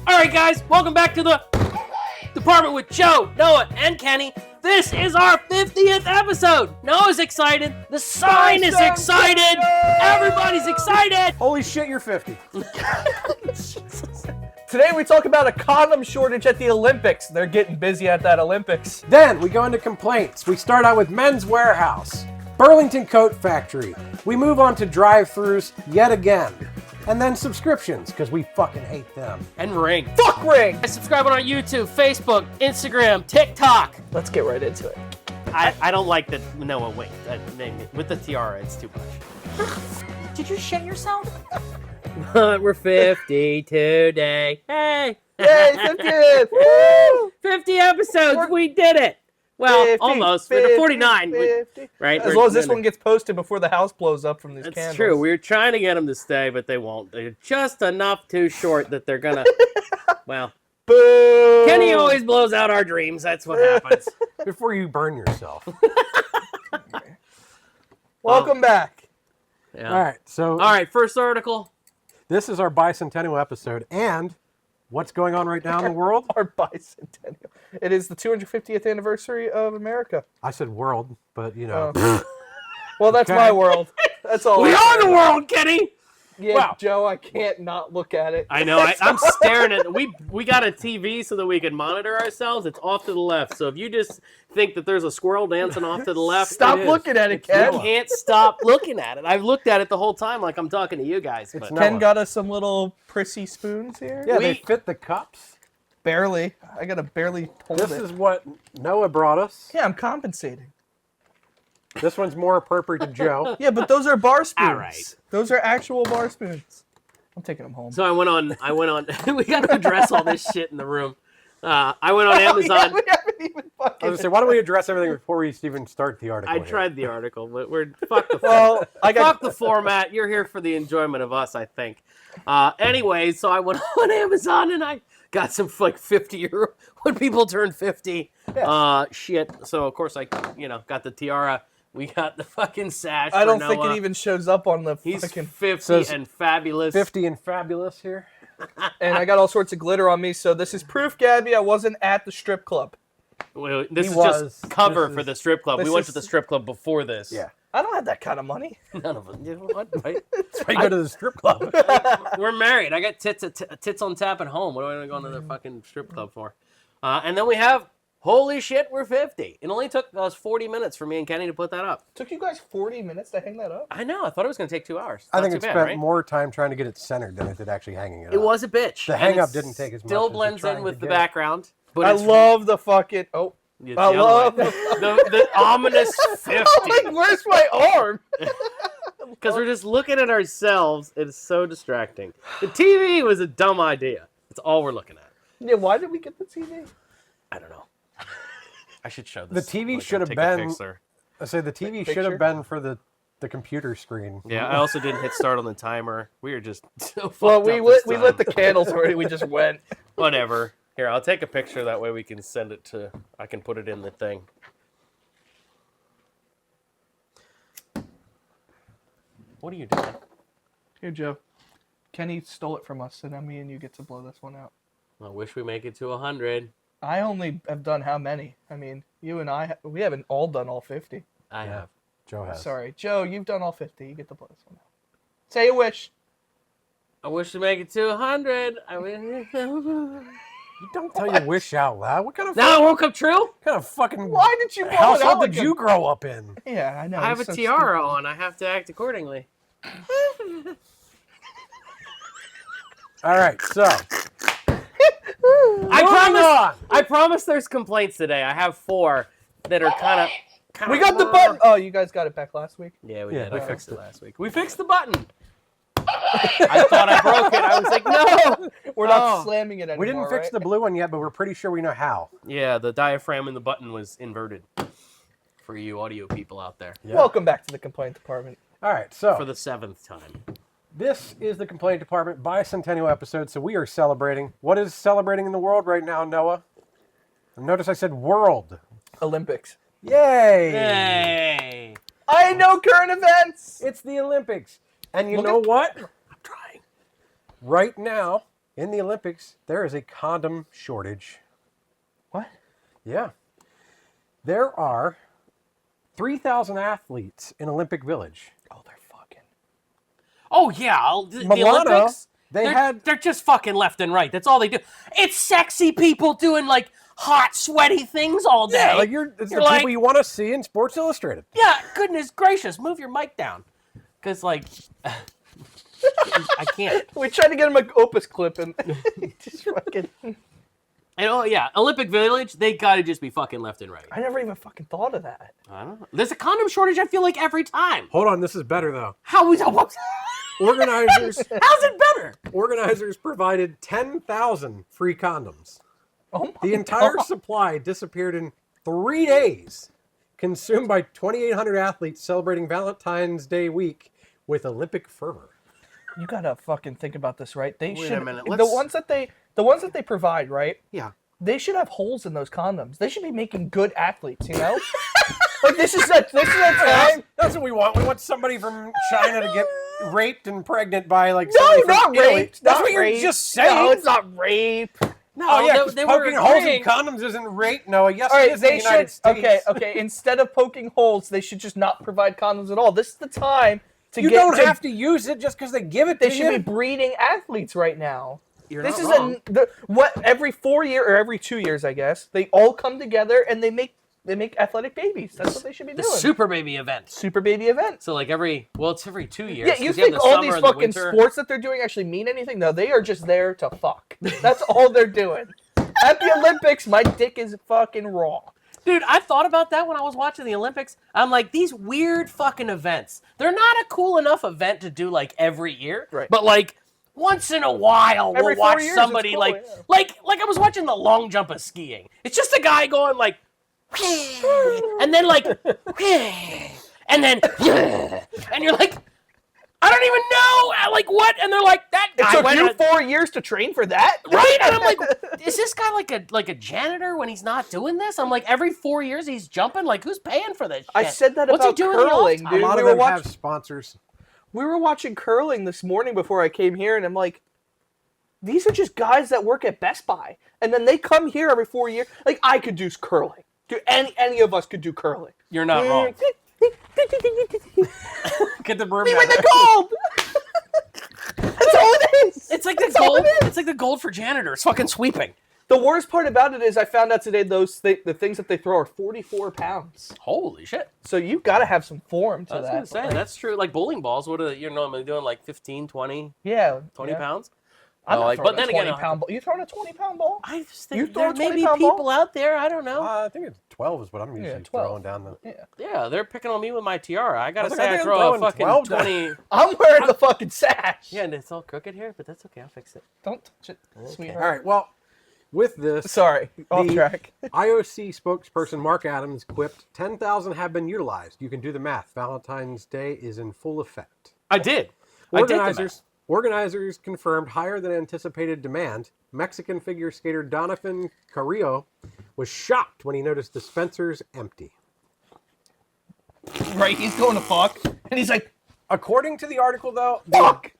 All right, guys, welcome back to the department with Joe, Noah, and Kenny. This is our 50th episode. Noah's excited. The sign is excited. Everybody's excited. Holy shit, you're 50. Today we talk about a condom shortage at the Olympics. They're getting busy at that Olympics. Then we go into complaints. We start out with Men's Wearhouse, Burlington Coat Factory. We move on to drive-thrus yet again. And then subscriptions, because we fucking hate them. And Ring. Fuck Ring! Subscribe on our YouTube, Facebook, Instagram, TikTok. Let's get right into it. I don't like that. Noah, wait. With the tiara, it's too much. Did you shit yourself? We're 50 today. Hey! Yay, 50th! Woo! 50 episodes. We did it. Well, 50, almost. 50, 49. 50. Right? As long as this one gets posted before the house blows up from these That's candles. true. We were trying to get them to stay, but they won't. They're just enough too short that they're gonna. Well, Boo! Kenny always blows out our dreams. That's what happens. Before you burn yourself. Welcome back. Yeah. All right, so All right. First article. this is our bicentennial episode, and what's going on right now in the world? Our bicentennial. It is the 250th anniversary of America. I said world, but you know. Well, that's Okay. my world. That's all. We are the world, Kenny. Yeah, Wow. Joe, I can't not look at it. I know. I'm staring at. We got a TV so that we can monitor ourselves. It's off to the left. So if you just think that there's a squirrel dancing off to the left, Stop it is. looking at it, You Ken. can't stop looking at it. I've looked at it the whole time like I'm talking to you guys. But not- Ken got us some little prissy spoons here. Yeah, they We- fit the cups. Barely. I gotta barely hold This it. is what Noah brought us. Yeah, I'm compensating. This one's more appropriate to Joe. Yeah, but those are bar spoons. All right. Those are actual bar spoons. I'm taking them home. So I went on. We got to address all this shit in the room. I went on Amazon. We haven't even I was fucking. gonna say, why don't we address everything before we even start the article? I here? tried the article, but we're fuck the Well, I got. fuck the format. You're here for the enjoyment of us, I think. Anyway, so I went on Amazon and I got some like 50-year when people turn 50. Shit. So of course I got the tiara. We got the fucking sash. I don't for think Noah. it even shows up on the He's fucking. 50 Says and fabulous. 50 and fabulous here. And I got all sorts of glitter on me, so this is proof, Gabby. I wasn't at the strip club. Well, this He is was. just cover This for is- the strip club. We this went to is- the strip club before this. Yeah. I don't have that kind of money. None of them. You know what? Right? That's why you go to the strip club. We're married. I got tits on tap at home. What am I going to the fucking strip club for? And then we have, holy shit, we're 50. It only took us 40 minutes for me and Kenny to put that up. Took you guys 40 minutes to hang that up? I know. I thought it was going to take 2 hours. I think Not it too bad, spent right? more time trying to get it centered than it did actually hanging it up. It was a bitch. The And hang-up it didn't take as much Still as you're blends trying in to with the get it. background. But I it's love the fucking. Oh. it's I the other love way. the ominous 50. Like, where's my arm? Because we're just looking at ourselves. It's so distracting. The TV was a dumb idea. That's all we're looking at. Yeah, why did we get the TV? I don't know. I should show The this. TV Like, should have take a been. picture. I say the TV should Picture? have been for the computer screen. Yeah, I also didn't hit start on the timer. We were just so Well, fucked we up lit, this we time. lit the candles already. We just went. Whatever. Here, I'll take a picture. That way we can send it to. I can put it in the thing. What are you doing? Here, Joe. Kenny stole it from us, so now me and you get to blow this one out. I wish we make it to 100. I only have done how many? I mean, you and I, we haven't all done all 50. I Yeah. have. Joe has. Sorry. Joe, you've done all 50. You get to blow this one out. Say a wish. I wish to make it to 100. I wish. You don't tell your wish out loud. What kind of No, it won't come true. fucking Why did you blow it household out like did you grow up in? Yeah, I know. I have a it's so tiara on. I have to act accordingly. All right, so I promise there's complaints today. I have 4 that are kind of. stupid. We got the button. Oh, you guys got it back last week? Yeah, we Yeah, did. we I fixed fixed it last week. We fixed the button. I thought I broke it. I was like, no. We're not Oh. slamming it anymore. we didn't fix right? the blue one yet, but we're pretty sure we know how. Yeah, the diaphragm in the button was inverted. For you audio people out there. Yeah. Welcome back to the complaint department. All right, so For the 7th time. this is the Complaint Department bicentennial episode, so we are celebrating. What is celebrating in the world right now, Noah? Notice I said world. Olympics. Yay! Hey. I know current events. It's the Olympics. And you Look know at- what? I'm trying. Right now, In the Olympics, there is a condom shortage. What? Yeah. There are 3,000 athletes in Olympic Village. Oh, they're fucking. Oh yeah, the Milano, Olympics. they're just fucking left and right. That's all they do. It's sexy people doing like hot, sweaty things all day. Yeah, like it's the people you want to see in Sports Illustrated. Yeah, goodness gracious, move your mic down, because like I can't. We tried to get him an Opus clip and just fucking. And oh yeah, Olympic Village, they gotta just be fucking left and right. I never even fucking thought of that. I don't know. There's a condom shortage. I feel like every time. Hold on, this is better though. How is what? Organizers How's it better? Organizers provided 10,000 free condoms. Oh my The entire God. supply disappeared in 3 days, consumed by 2,800 athletes celebrating Valentine's Day week with Olympic fervor. You gotta fucking think about this, right? They Wait a should. minute, The let's- ones that they provide, right? Yeah. They should have holes in those condoms. They should be making good athletes, you know? Like this is a time. That's what we want. We want somebody from China to get raped and pregnant by like No, somebody from not Italy. rape. That's not what rape. you're just saying. No, it's not rape. No, Oh yeah, 'cause they were poking holes in agreeing. condoms isn't rape. No, yes, All it right, is in the they United should. States. Okay. Instead of poking holes, they should just not provide condoms at all. This is the time to You get. don't have to use it just because they give it to They you. should be breeding athletes right now. You're This not is wrong. every 4 year or every 2 years, I guess. They all come together and they make athletic babies. That's what they should be The doing. super baby event. Super baby event. So like it's every 2 years. Yeah, you 'cause have think the all summer these and the fucking winter. sports that they're doing actually mean anything? No, they are just there to fuck. That's all they're doing. At the Olympics, my dick is fucking raw. Dude, I thought about that when I was watching the Olympics. I'm like, these weird fucking events. They're not a cool enough event to do like every year. Right. But like once in a while Every we'll 4 watch years, somebody it's cool, like yeah. like I was watching the long jump of skiing. It's just a guy going like and then like and then and you're like I don't even know like what and they're like that It guy took went you on- 4 years to train for that? Right? And I'm like, is this guy like a janitor when he's not doing this? I'm like, every 4 years he's jumping? Like, who's paying for this shit? I said that What's he about doing in the curling, off A dude. lot We of were them watching. have sponsors. We were watching curling this morning before I came here, and I'm like, these are just guys that work at Best Buy, and then they come here every 4 years. Like I could do curling. Dude, any of us could do curling. You're not wrong. Get the broom We down. win the gold. That's all it is. It's like the That's all gold. it is. It's like the gold for janitors. Fucking sweeping. The worst part about it is I found out today the things that they throw are 44 pounds. Holy shit. So you got to have some form to I was that. gonna say that's true. Like bowling balls, what are you're normally doing? Like 15, 20, Yeah. 20 yeah. pounds. I'm Oh, not like, throwing but then a again, 20-pound ball. You throwing a 20-pound ball? I just You think throw there a may be 20-pound ball? people out there. I don't know. I think it's 12 is what I'm usually 12. throwing down the. Yeah. Yeah, they're picking on me with my tiara. I gotta I think say, I I'm throw a throwing fucking 12 down. 20. I'm wearing the fucking sash. Yeah, and it's all crooked here, but that's okay. I'll fix it. Don't touch it, All sweetheart. right. Well, with this, Sorry, off The- track. IOC spokesperson Mark Adams quipped, 10,000 have been utilized. You can do the math. Valentine's Day is in full effect. I did. I did the math. Organizers confirmed higher than anticipated demand. Mexican figure skater Donovan Carrillo was shocked when he noticed dispensers empty. Right, he's going to fuck, and he's like, According to the article, though, fuck.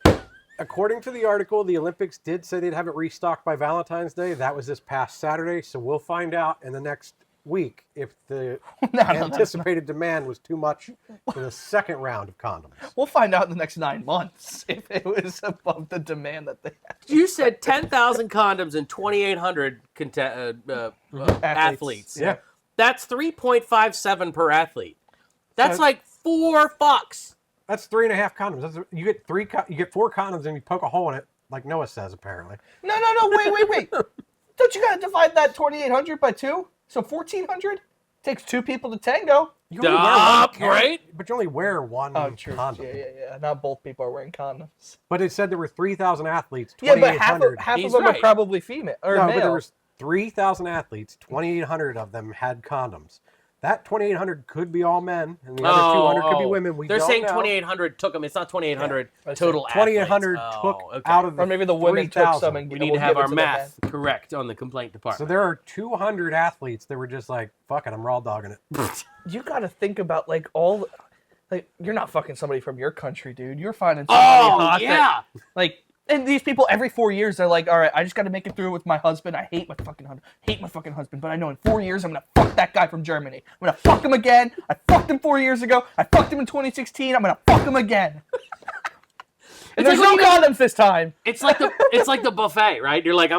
According to the article, the Olympics did say they'd have it restocked by Valentine's Day. That was this past Saturday, so we'll find out in the next week if the No, anticipated demand was too much for the second round of condoms. We'll find out in the next 9 months if it was above the demand that they had. You said 10,000 condoms and 2,800 athletes. Yeah. That's 3.57 per athlete. That's So- like $4. That's 3.5 condoms. You get you get 4 condoms and you poke a hole in it, like Noah says apparently. No, wait. Don't you gotta divide that 2,800 by 2? So 1,400? Takes 2 people to tango. You only wear one carry- Right? But you only wear one Oh, true. condom. Yeah. Not both people are wearing condoms. But it said there were 3,000 athletes. Yeah, but half 2,800. of He's them right. are probably female or No, male. but there was 3,000 athletes. 2,800 of them had condoms. That 2,800 could be all men, and the other 200 could be women. They're don't saying know. 2,800 took them. It's not 2,800 Yeah. total 2,800 athletes. took Oh, okay. out of the Or maybe the women took 3,000. some and We we'll need to have give it our the math men. correct on the complaint So department. there are 200 athletes that were just like, fuck it, I'm raw dogging it. You got to think about like you're not fucking somebody from your country, dude. You're finding somebody hot. yeah. Like And these people, every 4 years, they're like, all right, I just got to make it through with my husband. I hate my fucking husband, but I know in 4 years I'm going to fuck that guy from Germany. I'm going to fuck him again. I fucked him 4 years ago. I fucked him in 2016. I'm going to fuck him again. And there's no condoms this time. It's like the buffet, right? You're like, you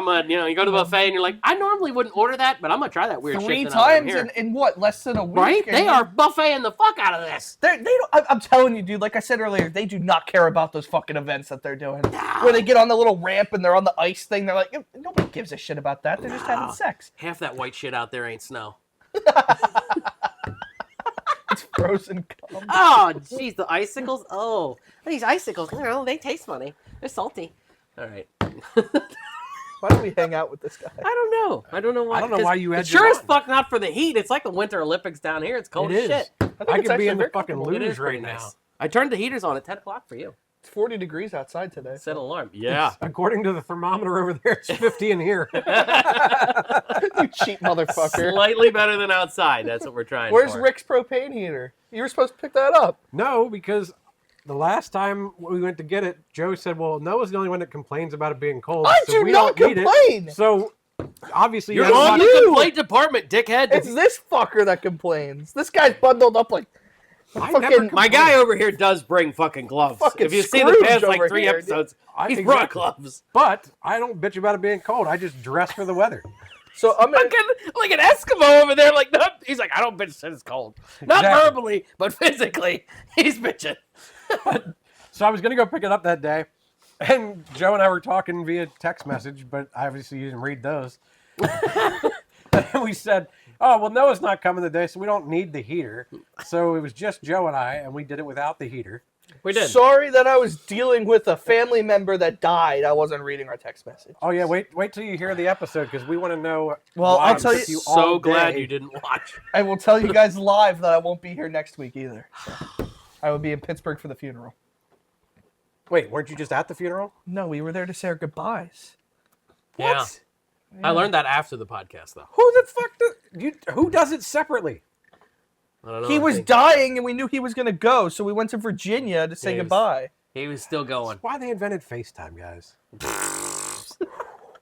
go to the buffet and you're like, I normally wouldn't order that, but I'm gonna try that weird Three shit. times in what, less than a week? Right? They are buffeting the fuck out of this. They don't. I'm telling you, dude. Like I said earlier, they do not care about those fucking events that they're doing. Where they get on the little ramp and they're on the ice thing. They're like, nobody gives a shit about that. They're just having sex. Half that white shit out there ain't snow. It's frozen cum. Oh, jeez, the icicles. Oh, these icicles. They taste funny. They're salty. All right. Why don't we hang out with this guy? I don't know. I don't know why. I don't know why you had. It's sure as fuck not for the heat. It's like the Winter Olympics down here. It's cold It as is. shit. I could be in the very fucking comfortable. It is luge pretty right nice. now. I turned the heaters on at 10 o'clock for you. It's 40 degrees outside today. Set an alarm. Yeah. According to the thermometer over there, it's 50 in here. You cheap motherfucker. Slightly better than outside. That's what we're trying Where's for. Rick's propane heater? You were supposed to pick that up. No, because the last time we went to get it, Joe said, well, Noah's the only one that complains about it being cold. I so do we not don't need complain. It. So obviously You're you on haven't the got- complaint department, dickhead. It's this fucker that complains. This guy's bundled up like I fucking. never My guy over here does bring fucking gloves. Fucking If you see the Scrooge past like over 3 here, episodes, I- he's brought exactly. gloves. But I don't bitch about it being cold. I just dress for the weather. So I'm gonna. Fucking like an Eskimo over there. Like, no, he's like, I don't bitch since it's cold. Not Exactly. verbally, but physically, he's bitching. So I was going to go pick it up that day. And Joe and I were talking via text message, but obviously you didn't read those. And we said, oh, well, Noah's not coming today, so we don't need the heater. So it was just Joe and I, and we did it without the heater. We did. Sorry that I was dealing with a family member that died. I wasn't reading our text message. Oh, yeah, wait till you hear the episode, because we want to know. Well, why I'll it tell took you- all So glad day. you didn't watch. I will tell you guys live that I won't be here next week either. So I will be in Pittsburgh for the funeral. Wait, weren't you just at the funeral? No, we were there to say our goodbyes. Yeah. I learned that after the podcast, though. Who the fuck who does it separately? I don't know. He I was think dying and we knew he was going to go, so we went to Virginia to say Yeah, he was- goodbye. He was still going. Why they invented FaceTime, guys?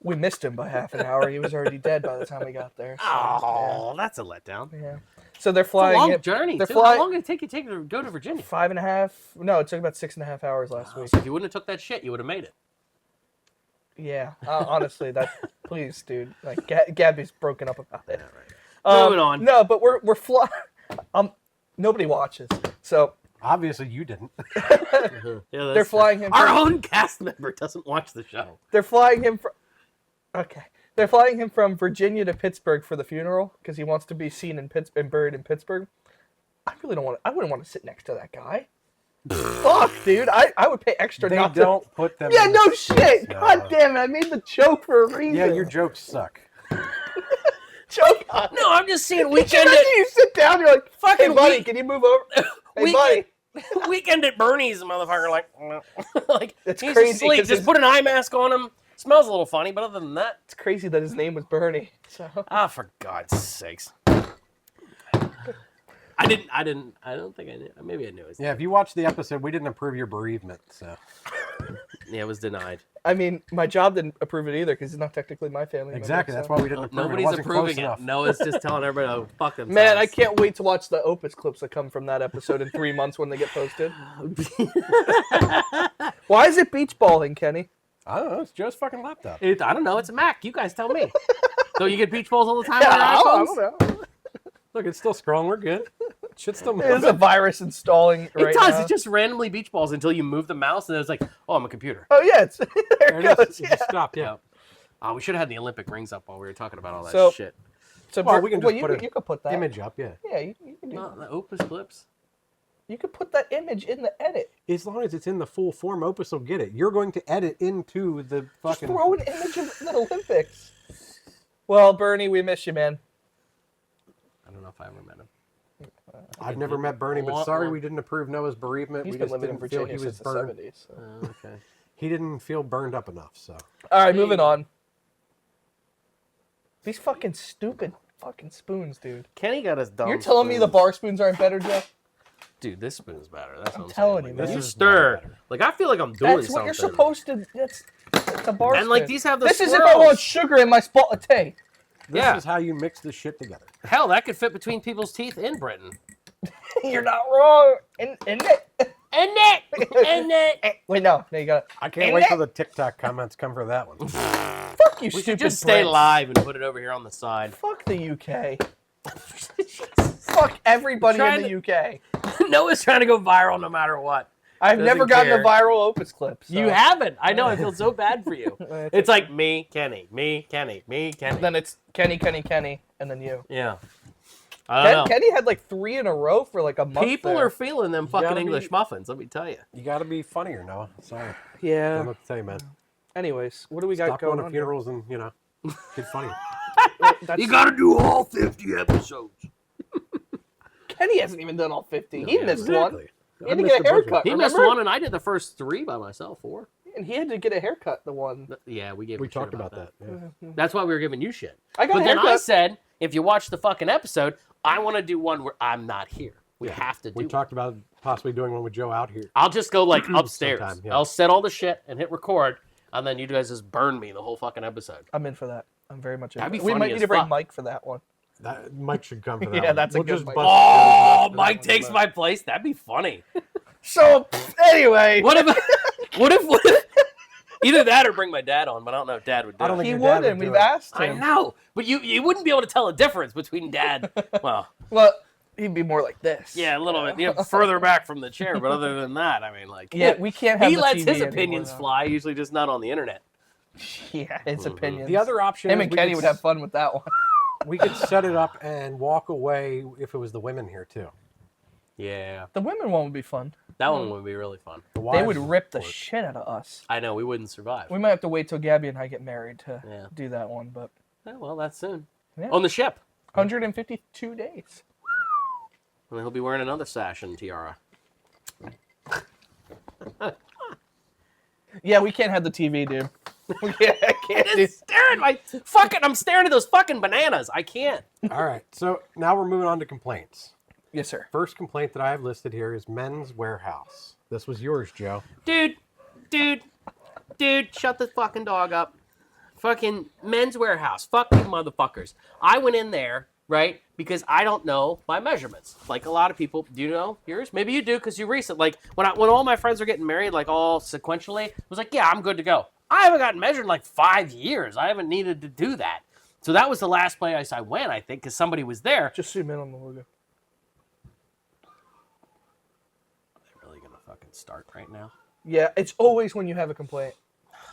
We missed him by half an hour. He was already dead by the time we got there. So, Oh, that's a letdown. yeah. So they're It's a flying long him. journey. They're Too. fly- How long did it take you to go to Virginia? 5.5. No, it took about 6.5 hours last week. So if you wouldn't have took that shit, you would have made it. Yeah, honestly, please, dude. Like, Gabby's broken up about it. Moving on. No, but we're flying. Nobody watches, so Obviously, you didn't. Yeah, they're flying him. Our from- own cast member doesn't watch the show. They're flying him from. Okay, they're flying him from Virginia to Pittsburgh for the funeral because he wants to be seen in and buried in Pittsburgh. I really don't want. I wouldn't want to sit next to that guy. Fuck, dude. I would pay extra. They not don't put them. To... Yeah, in no the- shit. No. God damn it! I made the joke for a reason. Yeah, your jokes suck. joke. On. No, I'm just seeing Did you Weekend imagine at you sit down? You're like, Fucking hey, buddy, week- can you move over? Hey, Weekend- buddy. Weekend at Bernie's, motherfucker. Like, like That's he's crazy, asleep. 'cause Just his- put an eye mask on him. Smells a little funny, but other than that, It's crazy that his name was Bernie. So. for God's sakes. I don't think I knew. Maybe I knew his Yeah, if you watched the episode, we didn't approve your bereavement, so. Yeah, it was denied. I mean, my job didn't approve it either because it's not technically my family. Exactly, member, that's so. why we didn't approve it. It Nobody's wasn't close approving it. enough. Noah's just telling everybody to fuck themselves. Man, I can't wait to watch the Opus clips that come from that episode in 3 months when they get posted. Why is it beach balling, Kenny? I don't know, it's Joe's fucking laptop. I don't know. It's a Mac. You guys tell me. Don't you get beach balls all the time Yeah, on I your don't iPhones? know. Look, it's still scrolling, we're good. Shit's still There's moving. a virus installing It right does. now. It's just randomly beach balls until you move the mouse, and it's like, oh, I'm a computer. Oh, yeah. It's, there There it it goes. is. It Yeah. just stopped, yeah. We should have had the Olympic rings up while we were talking about all that So- shit. So, Well, we can just put you could put that. Image up, yeah. Yeah, you can do No, that. the Opus clips. You could put that image in the edit. As long as it's in the full form, Opus will get it. You're going to edit into the Just fucking... throw an image of the Olympics. Well, Bernie, we miss you, man. I don't know if I ever met him. I've never met Bernie, but Long- sorry long- we didn't approve Noah's bereavement. He's We been just living in didn't feel Virginia he was since the burned. 70s. So. Okay. He didn't feel burned up enough, so. All right, moving on. These fucking stupid fucking spoons, dude. Kenny got us dumb. You're telling me the spoons. bar spoons aren't better, Jeff? Dude, this spoon's better. That's what I'm telling saying. you, Like, man. you This is stir. way better. Like, I feel like I'm doing That's something. what you're supposed to. That's a bar And, like, spoon. these have the This is if swirls. I want sugar in my spot latte. This Yeah. is how you mix this shit together. Hell, that could fit between people's teeth in Britain. You're not wrong. In it. And it. Wait, no, you got it. I can't wait till the TikTok comments come for that one. Fuck you, We stupid should just stay Brits. live and put it over here on the side. Fuck the UK. Fuck everybody Trying in the UK. Noah's trying to go viral no matter what. I've Doesn't never gotten care. a viral Opus clip. So. You haven't. I know. I feel so bad for you. It's It's like me, Kenny, me, Kenny, me, Kenny. Then it's Kenny, and then you. Yeah. I don't know. Kenny had like 3 in a row for like a month. People there. are feeling them fucking gotta English be- muffins, let me tell you. You got to be funnier, Noah. Sorry. I Yeah. don't know what to tell you, man. Anyways, what do we got Stop going going to on? funerals and, get funnier. That's, gotta do all 50 episodes. Kenny hasn't even done all 50. He Yeah, missed one. Exactly. He had to get a haircut. He missed remember? one and I did the first 3 by myself, 4. And he had to get a haircut. The one. Yeah, we gave We him shit talked about that. Yeah. That's why we were giving you shit. I got But a then I haircut. said, if you watch the fucking episode, I want to do one where I'm not here. We have to do We it. talked about possibly doing one with Joe out here. I'll just go like upstairs. Sometime, yeah. I'll set all the shit and hit record, and then you guys just burn me the whole fucking episode. I'm in for that. I'm very much in. That'd be We funny might as need to bring fuck. Mike for that one. That Mike should come for that. Yeah, one. that's a We'll good just Mike. bust Oh, Joe's Mike nuts. takes my place. That'd be funny. So anyway, What if? What if? Either that or bring my dad on, but I don't know if Dad would do I don't it. think he your dad wouldn't. would do We've it. asked I him. know, but you wouldn't be able to tell a difference between Dad. Well, Well, he'd be more like this. yeah, a little bit. Further back from the chair, but other than that, I mean, like, Yeah, we can't have. he the lets TV his anymore, opinions though. fly. Usually, just not on the internet. Yeah, his opinions. The other option Him is and we Kenny could would have fun with that one. We could set it up and walk away if it was the women here too. Yeah, The women one would be fun. that one would be really fun. The They wives would rip the support. shit out of us. I know we wouldn't survive. We might have to wait till Gabby and I get married to Yeah. do that one, but Yeah, well, that's soon. Yeah. On the ship. 152 days. And he'll be wearing another sash and tiara. Yeah, we can't have the TV, dude. Yeah, I can't do. It's staring my fucking. I'm staring at those fucking bananas. I can't. All right, so now we're moving on to complaints. Yes, sir. First complaint that I have listed here is men's warehouse. This was yours, Joe. Dude, shut the fucking dog up. Fucking Men's Warehouse. Fuck you motherfuckers. I went in there, right, because I don't know my measurements. Like a lot of people, do you know yours? Maybe you do because you recent. Like when all my friends are getting married, like all sequentially, it was like, yeah, I'm good to go. I haven't gotten measured in like 5 years. I haven't needed to do that. So that was the last place I went, I think, because somebody was there. Just zoom in on the logo. Are they really going to fucking start right now? Yeah, it's always when you have a complaint.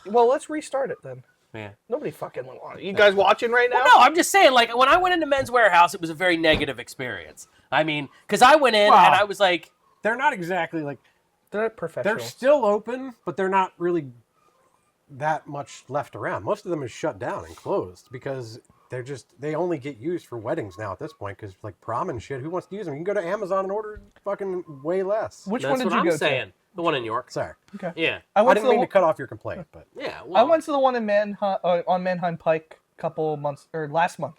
Well, let's restart it then. Yeah. Nobody fucking went on it. You guys watching right now? No, I'm just saying, like, when I went into Men's Warehouse, it was a very negative experience. I mean, because I went in Wow. and I was like, They're not exactly like They're professional. they're still open, but they're not really that much left around. Most of them is shut down and closed because they only get used for weddings now at this point because like prom and shit. Who wants to use them? You can go to Amazon and order fucking way less. Which that's one did what you I'm go saying. The one in York. Sorry, to? Okay. Yeah. I I went to didn't the mean one, to cut off your complaint, but Yeah. I Well, went to the one in on Manheim Pike a couple months or last month.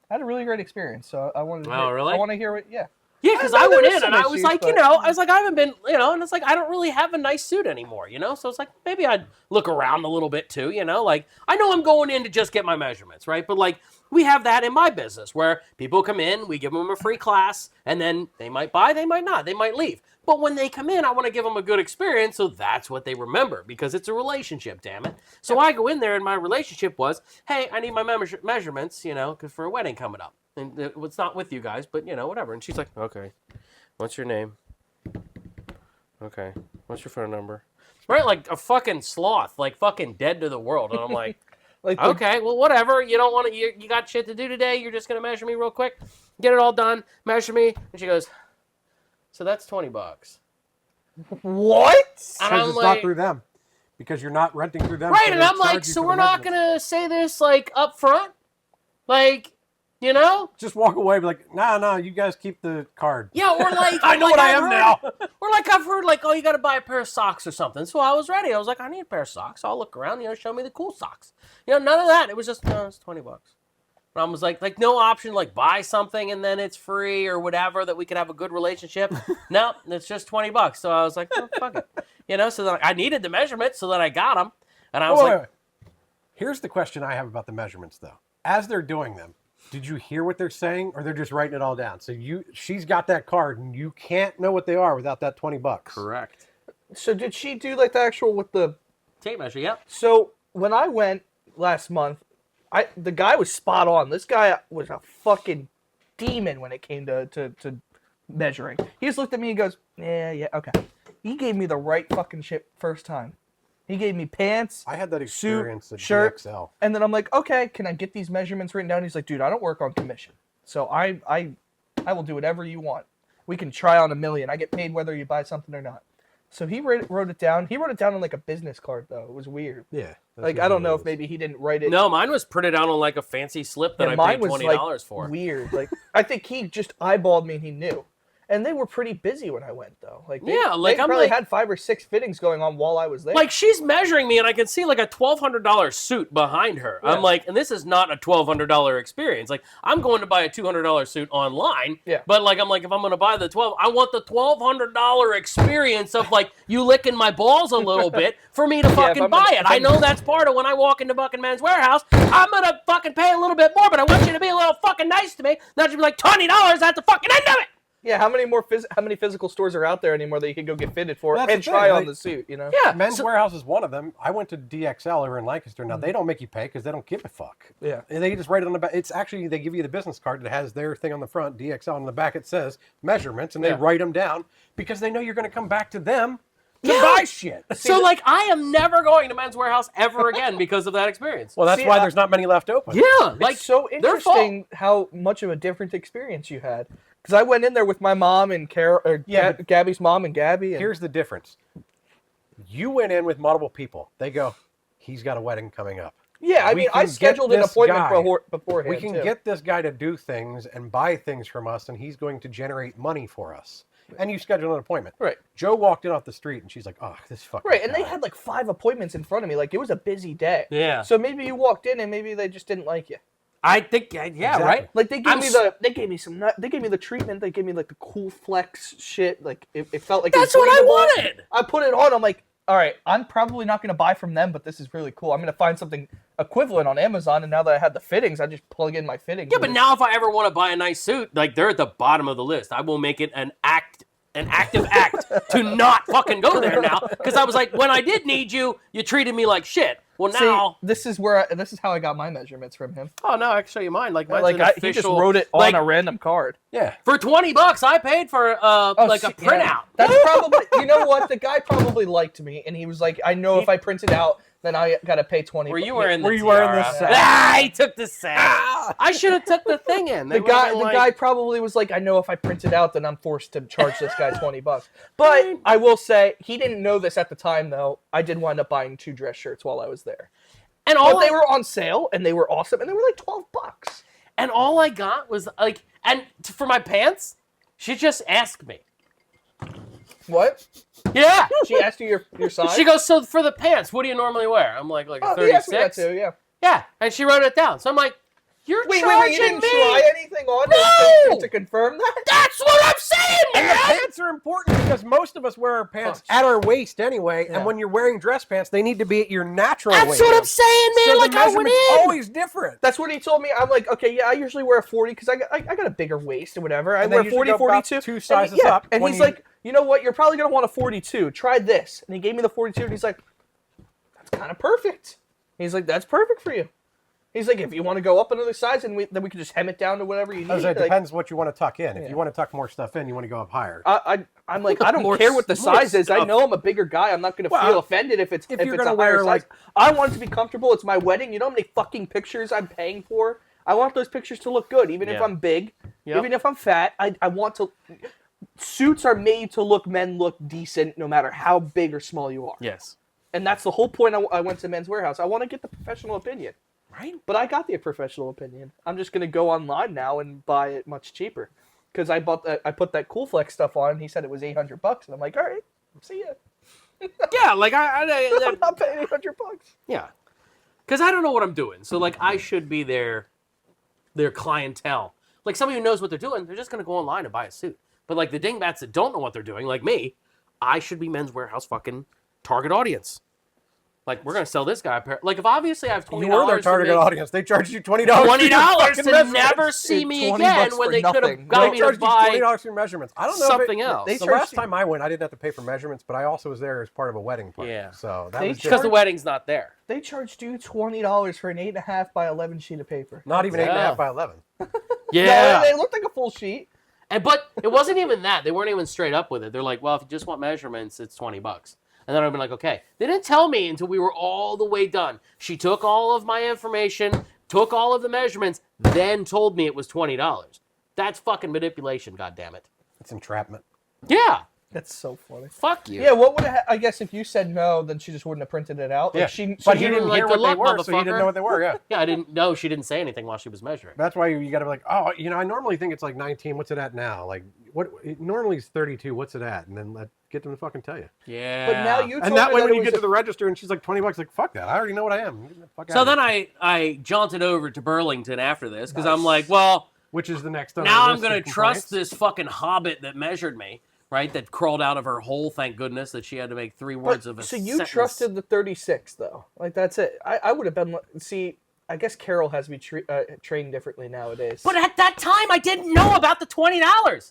I had a really great experience, so I wanted to. Oh, really? I want to hear what. Yeah. yeah, because I I know went there in was and some I was issues, like, but- I was like, I haven't been, and it's like, I don't really have a nice suit anymore, So it's like, maybe I'd look around a little bit too, Like, I know I'm going in to just get my measurements, right? But like, we have that in my business where people come in, we give them a free class, and then they might buy, they might not, they might leave. But when they come in, I want to give them a good experience, so that's what they remember because it's a relationship, damn it. So I go in there, and my relationship was, hey, I need my measurements, because for a wedding coming up, and it's not with you guys, but whatever. And she's like, okay, what's your name? Okay, what's your phone number? Right, like a fucking sloth, like fucking dead to the world, and I'm like. Like the- Okay, well, whatever. You don't want to. You got shit to do today. You're just gonna measure me real quick, get it all done, measure me, and she goes, "So that's $20." What? And because I'm it's like, not through them because you're not renting through them. right, so and they I'm like, charge you so for we're the not measurements. gonna say this like up front, like, Just walk away, be like, nah, you guys keep the card. yeah, or like, I know like what I I've am heard- now. Or like I've heard, like, oh, you got to buy a pair of socks or something. So I was ready. I was like, I need a pair of socks. I'll look around, show me the cool socks. None of that. It was just, no, it's $20. And I was like no option, like buy something and then it's free or whatever that we could have a good relationship. No, it's just $20. So I was like, oh, fuck it. You know, so then I needed the measurements, so then I got them. And I was like, wait. Here's the question I have about the measurements, though. As they're doing them, did you hear what they're saying, or they're just writing it all down? So she's got that card, and you can't know what they are without that $20. correct. So did she do like the actual with the Tape measure, yep. So when I went last month, the guy was spot on. This guy was a fucking demon when it came to measuring. He just looked at me and goes, yeah, okay. He gave me the right fucking shit first time. He gave me pants. I had that experience suit, at shirt, DXL. and then I'm like, okay, can I get these measurements written down? He's like, dude, I don't work on commission, so I will do whatever you want. We can try on a million. I get paid whether you buy something or not. So he wrote it down. He wrote it down on like a business card, though. It was weird. Yeah. Like, I don't know if maybe he didn't write it. No, mine was printed out on like a fancy slip that I mine paid was $20 like for. weird. Like, I think he just eyeballed me and he knew. And they were pretty busy when I went, though. Like, they I'm probably like, had 5 or 6 fittings going on while I was there. like she's measuring me, and I can see like a $1,200 suit behind her. Yeah. I'm like, and this is not a $1,200 experience. Like, I'm going to buy a $200 suit online. Yeah. But like, I'm like, if I'm going to buy the I want the $1,200 experience of like you licking my balls a little bit for me to fucking buy it. I know that's part of when I walk into fucking Men's Warehouse. I'm gonna fucking pay a little bit more, but I want you to be a little fucking nice to me. Not to be like $20 at the fucking end of it. Yeah, how many physical stores are out there anymore that you can go get fitted for Well, that's and the thing, try on like- the suit, you know? Yeah. Men's Warehouse is one of them. I went to DXL over in Lancaster. Now, they don't make you pay because they don't give a fuck. Yeah. And they just write it on the back. It's actually, they give you the business card that has their thing on the front, DXL, on the back it says measurements, and they write them down because they know you're going to come back to them to buy shit. So like, I am never going to Men's Warehouse ever again because of that experience. Well, that's why there's not many left open. Yeah, like It's so their fault. interesting how much of a different experience you had. Because I went in there with my mom and Gabby's mom and Gabby. And Here's the difference. You went in with multiple people. They go, he's got a wedding coming up. yeah, I we mean, I can get scheduled an this appointment guy. beforehand. We can too. get this guy to do things and buy things from us, and he's going to generate money for us. And you schedule an appointment. Right. Joe walked in off the street, and she's like, oh, this fucking Right, and they guy." had like 5 appointments in front of me. Like, it was a busy day. Yeah. So maybe you walked in and maybe they just didn't like you. I think, yeah, Exactly. right? Like they gave I'm me s- they gave me the treatment. They gave me like the cool flex shit. Like it felt like That's it was what I breathable. wanted. I put it on. I'm like, all right, I'm probably not going to buy from them, but this is really cool. I'm going to find something equivalent on Amazon. And now that I had the fittings, I just plug in my fittings. Yeah, but now if I ever want to buy a nice suit, like they're at the bottom of the list. I will make it an active act to not fucking go there now. Because I was like, when I did need you, you treated me like shit. Well, now, this is how I got my measurements from him. oh no, I can show you mine. Like mine's Like an he just official. wrote it on like, a random card. Yeah. for $20. I paid for like a see, printout. yeah. That's probably, you know what? The guy probably liked me, and he was like, I know if I print it out, then I gotta pay 20. Were you wearing the Were you wearing the tiara? sash? Ah, he took the sash. I should have took the thing in. They The would've guy, been the like- guy probably was like, I know if I print it out, then I'm forced to charge this guy $20. But I will say, he didn't know this at the time, though. I did wind up buying 2 dress shirts while I was there. and But all they were on sale, and they were awesome, and they were like $12. And all I got was like, and for my pants, she just asked me. What? Yeah. She asked you your size? She goes, so for the pants, what do you normally wear? I'm like a Oh, he asked me that 36. too, yeah. Yeah, and she wrote it down. So I'm like, you're Wait, charging you didn't me. try anything on No! it to confirm that? That's what I'm saying, And the man. pants are important because most of us wear our pants at our waist anyway. Yeah. And when you're wearing dress pants, they need to be at your natural That's waist. what I'm saying, man. So like the I went measurement's in. always different. That's what he told me. I'm like, okay, yeah, I usually wear a 40 because I got a bigger waist or whatever. I And they wear usually 40, go about 42. 2 sizes and, yeah, up And when he's you- like, you know what? You're probably going to want a 42. Try this. And he gave me the 42, and he's like, that's kind of perfect. He's like, that's perfect for you. He's like, if you want to go up another size, then we can just hem it down to whatever you need. It Like, depends what you want to tuck in. If Yeah. you want to tuck more stuff in, you want to go up higher. I'm like, I don't More care what the s- more size is. I stuff. know I'm a bigger guy. I'm not going to Well, feel offended if it's if if you're it's gonna a higher wear, size. like- I want it to be comfortable. It's my wedding. You know how many fucking pictures I'm paying for? I want those pictures to look good, even if Yeah. I'm big, Yep. even if I'm fat. I want to. Suits are made to men look decent, no matter how big or small you are. Yes. And that's the whole point. I went to Men's Warehouse. I want to get the professional opinion. Right. But I got the professional opinion. I'm just gonna go online now and buy it much cheaper, because I put that Cool Flex stuff on. He said it was $800, and I'm like, all right, see ya. Yeah, like I'm not paying $800. yeah, because I don't know what I'm doing. So like I should be there their clientele. Like somebody who knows what they're doing, they're just going to go online and buy a suit. But like the dingbats that don't know what they're doing, like me, I should be Men's Warehouse fucking target audience. Like, we're going to sell this guy a pair. Like, if obviously I have $20 You were their target audience. They charged you $20. for your $20 fucking to measurements. never see me $20 again when for they could have nothing. got They me to charged you buy $20 for your measurements. I don't know something if it, else. They The charged last you- time I went, I didn't have to pay for measurements, but I also was there as part of a wedding party. Yeah. So that They was because different. the wedding's not there. They charged you $20 for an 8.5 by 11 sheet of paper. Not even Yeah. 8.5 by 11. Yeah. No, they looked like a full sheet. But it wasn't even that. They weren't even straight up with it. They're like, well, if you just want measurements, it's $20. And then I'd be like, okay. They didn't tell me until we were all the way done. She took all of my information, took all of the measurements, then told me it was $20. That's fucking manipulation, goddammit. It's entrapment. Yeah. That's so funny. Fuck you. Yeah, what would have, I guess if you said no, then she just wouldn't have printed it out. Like Yeah. she, But she he didn't like, hear good what they luck, were, so he motherfucker. didn't know what they were, yeah. Yeah, I didn't know. She didn't say anything while she was measuring. That's why you got to be like, oh, I normally think it's like 19. What's it at now? Like, it normally is 32. What's it at? And then get them to fucking tell you. Yeah. But now you told And that her way, that when it you was get a- to the register and she's like $20, like, fuck that. I already know what I am. Get the fuck So out of then here. I jaunted over to Burlington after this because I'm Nice. like, well, Which is the next on now our I'm list going of to trust complaints. this fucking hobbit that measured me, right? That crawled out of her hole, thank goodness, that she had to make 3 words of a So you sentence. trusted the 36 though, like that's it. I would have been. See, I guess Carol has to be trained differently nowadays. But at that time, I didn't know about the $20.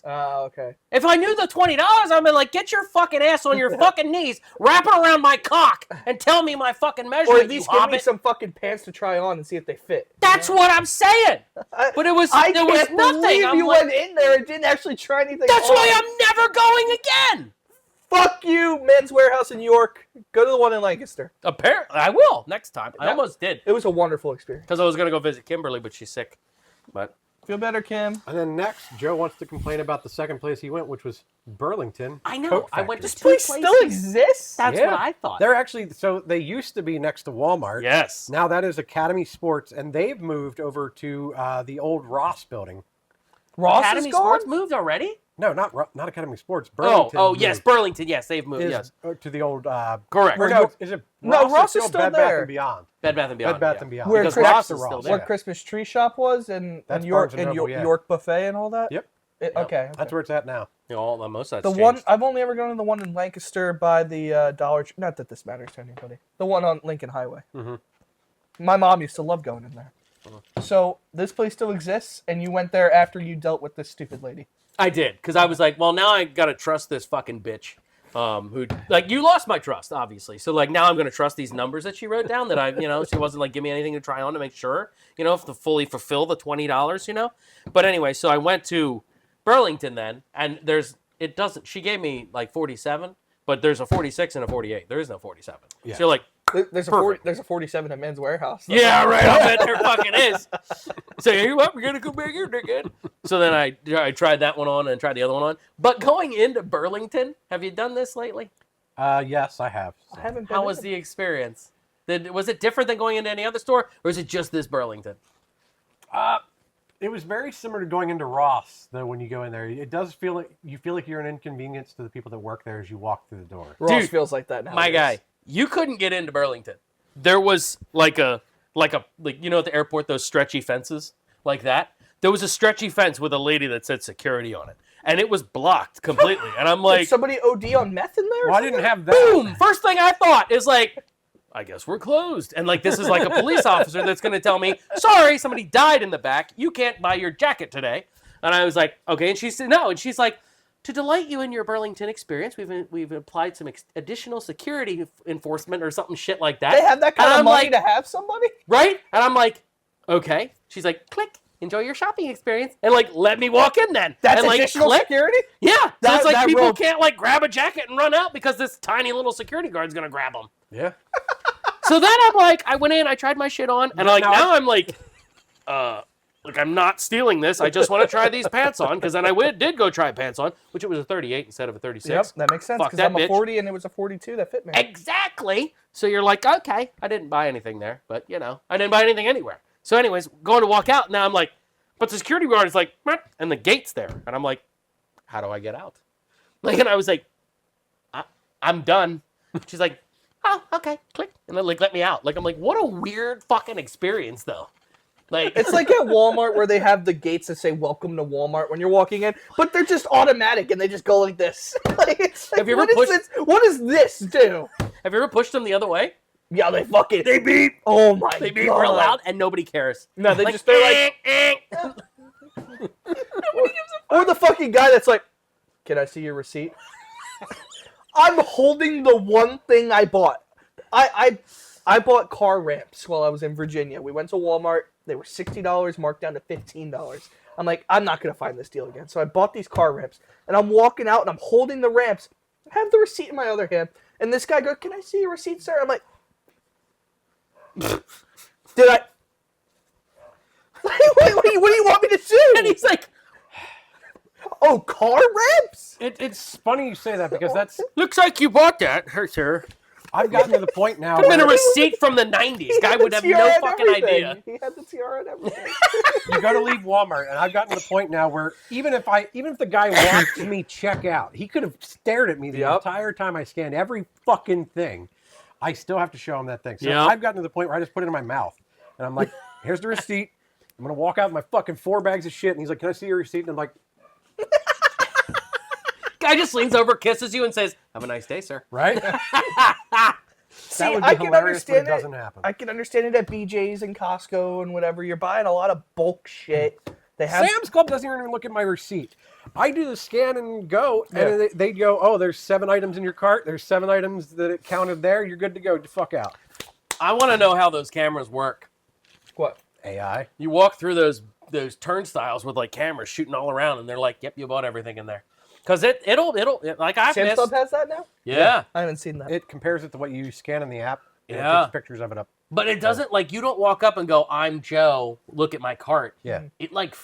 Oh, okay. If I knew the $20, I'd be like, get your fucking ass on your fucking knees, wrap it around my cock, and tell me my fucking Or measurement, at least you give me hobbit. some fucking pants to try on and see if they fit. That's what I'm saying. But it was I there was can't nothing. believe I'm you like, went in there and didn't actually try anything. that's on. why I'm never going again. Fuck you, Men's Warehouse in York. Go to the one in Lancaster. Apparently, I will next time. I That- almost did It was a wonderful experience. because I was gonna go visit Kimberly, but she's sick. But Feel better, Kim. And then next, Joe wants to complain about the second place he went, which was Burlington. I know Coat I went to Factory. two This places. place still exists. That's Yeah. what I thought. They're actually, so they used to be next to Walmart. Yes. Now that is Academy Sports, and they've moved over to the old Ross building. Ross Academy is gone? Sports moved already. No, not Academy Sports. Burlington. Oh, yes, moved. Burlington. Yes, they've moved. Is, Yes, to the old. correct. Or Where no, you- is it? No, Ross, Ross is is still Bed there. Bath and Beyond. Bed Bath and Beyond. Bed Bath yeah. and Beyond. Where Because Chris- Ross is still Ross, there. Where yeah. Christmas Tree Shop was and That's York Barnes and Noble, yeah. York Buffet and all that. Yep. Okay. That's where it's at now. You know, all, most of The that's one changed. I've only ever gone to the one in Lancaster by the Dollar Tree. Not that this matters to anybody. The one on Lincoln Highway. Mhm. My mom used to love going in there. So this place still exists, and you went there after you dealt with this stupid lady. I did because I was like, well, now I gotta trust this fucking bitch. Who like you lost my trust, obviously. So like now I'm gonna trust these numbers that she wrote down that she wasn't like give me anything to try on to make sure, if to fully fulfill the $20, But anyway, so I went to Burlington then, and she gave me like 47, but there's a 46 and a 48. There is no 47. Yeah. So you're like, There's Perfect. there's a 47 at Men's Warehouse. yeah, right. I bet there fucking is. So you what? We're gonna go back here, dickhead. So then I tried that one on and tried the other one on. But going into Burlington, have you done this lately? Yes, I have. I haven't been How in was it. the experience? Was it different than going into any other store, or is it just this Burlington? It was very similar to going into Ross, though. When you go in there, it does feel like you're an inconvenience to the people that work there as you walk through the door. Ross Dude, feels like that now. My guy, you couldn't get into Burlington. There was like at the airport, those stretchy fences like that. There was a stretchy fence with a lady that said security on it, and it was blocked completely. And I'm Did like, somebody OD on meth in there? or Well, I something? didn't have that. boom! First thing I thought is like, I guess we're closed. And like this is like a police officer that's going to tell me, sorry, somebody died in the back. You can't buy your jacket today. And I was like, okay. And she said no. And she's like, to delight you in your Burlington experience, we've applied some additional security enforcement or something shit like that. They have that kind And of I'm money like, to have somebody? right? And I'm like, okay. She's like, click. Enjoy your shopping experience, and like let me walk in then. That's and, like, additional click. security? Yeah, so That- it's like that people rule- can't like grab a jacket and run out because this tiny little security guard's gonna grab them. Yeah. So then I'm like, I went in, I tried my shit on, and like now I'm like, I'm not stealing this. I just want to try these pants on because then I did go try pants on, which it was a 38 instead of a 36. Yep, that makes sense Fuck because that I'm a bitch. 40 and it was a 42 that fit me. Exactly. So you're like, okay, I didn't buy anything there, but I didn't buy anything anywhere. So anyways, going to walk out, now I'm like, but the security guard is like, "Meh," and the gate's there, and I'm like, how do I get out? Like, and I was like, I'm done. She's like, oh, okay, click, and then like let me out. Like I'm like, what a weird fucking experience though. Like It's like at Walmart where they have the gates that say "Welcome to Walmart" when you're walking in, but they're just automatic and they just go like this. Like, it's like, Have you ever what is pushed- this? What does this do? have you ever pushed them the other way? Yeah, they beep. Oh my god, They beep real loud and nobody cares. No, they Like, just they're like, or the fucking guy that's like, "Can I see your receipt?" I'm holding the one thing I bought. I bought car ramps while I was in Virginia. We went to Walmart. They were $60, marked down to $15. I'm like, I'm not going to find this deal again. So I bought these car ramps. And I'm walking out and I'm holding the ramps. I have the receipt in my other hand. And this guy goes, "Can I see your receipt, sir?" I'm like, did I? What do you want me to do? And he's like, Oh, car ramps? It's funny you say that because that's looks like you bought that, sir. I've gotten to the point now Could have been a where receipt from the 90s. He Guy had would the have tiara no and fucking everything. idea. He had the tiara and everything. you go to leave Walmart, and I've gotten to the point now where even if the guy watched me check out, he could have stared at me the Yep. entire time I scanned every fucking thing. I still have to show him that thing. So Yep. I've gotten to the point where I just put it in my mouth, and I'm like, "Here's the receipt. I'm gonna walk out with my fucking 4 bags of shit." And he's like, "Can I see your receipt?" And I'm like, Guy just leans over, kisses you, and says, "Have a nice day, sir." "Right." See, that would be I can hilarious, but it understand doesn't happen. I can understand it at BJ's and Costco and whatever. You're buying a lot of bulk shit. They have Sam's Club doesn't even look at my receipt. I do the scan and go, Yeah. and they go, "Oh, there's 7 items in your cart. There's 7 items that it counted there. You're good to go. Fuck out." I want to know how those cameras work. what? AI. You walk through those turnstiles with like cameras shooting all around, and they're like, "Yep, you bought everything in there." Because it'll like I've Sam's missed. Club has that now? Yeah, I haven't seen that. It compares it to what you scan in the app. And it Yeah. takes pictures of it up. but it doesn't like you don't walk up and go, "I'm Joe. Look at my cart." Yeah. It like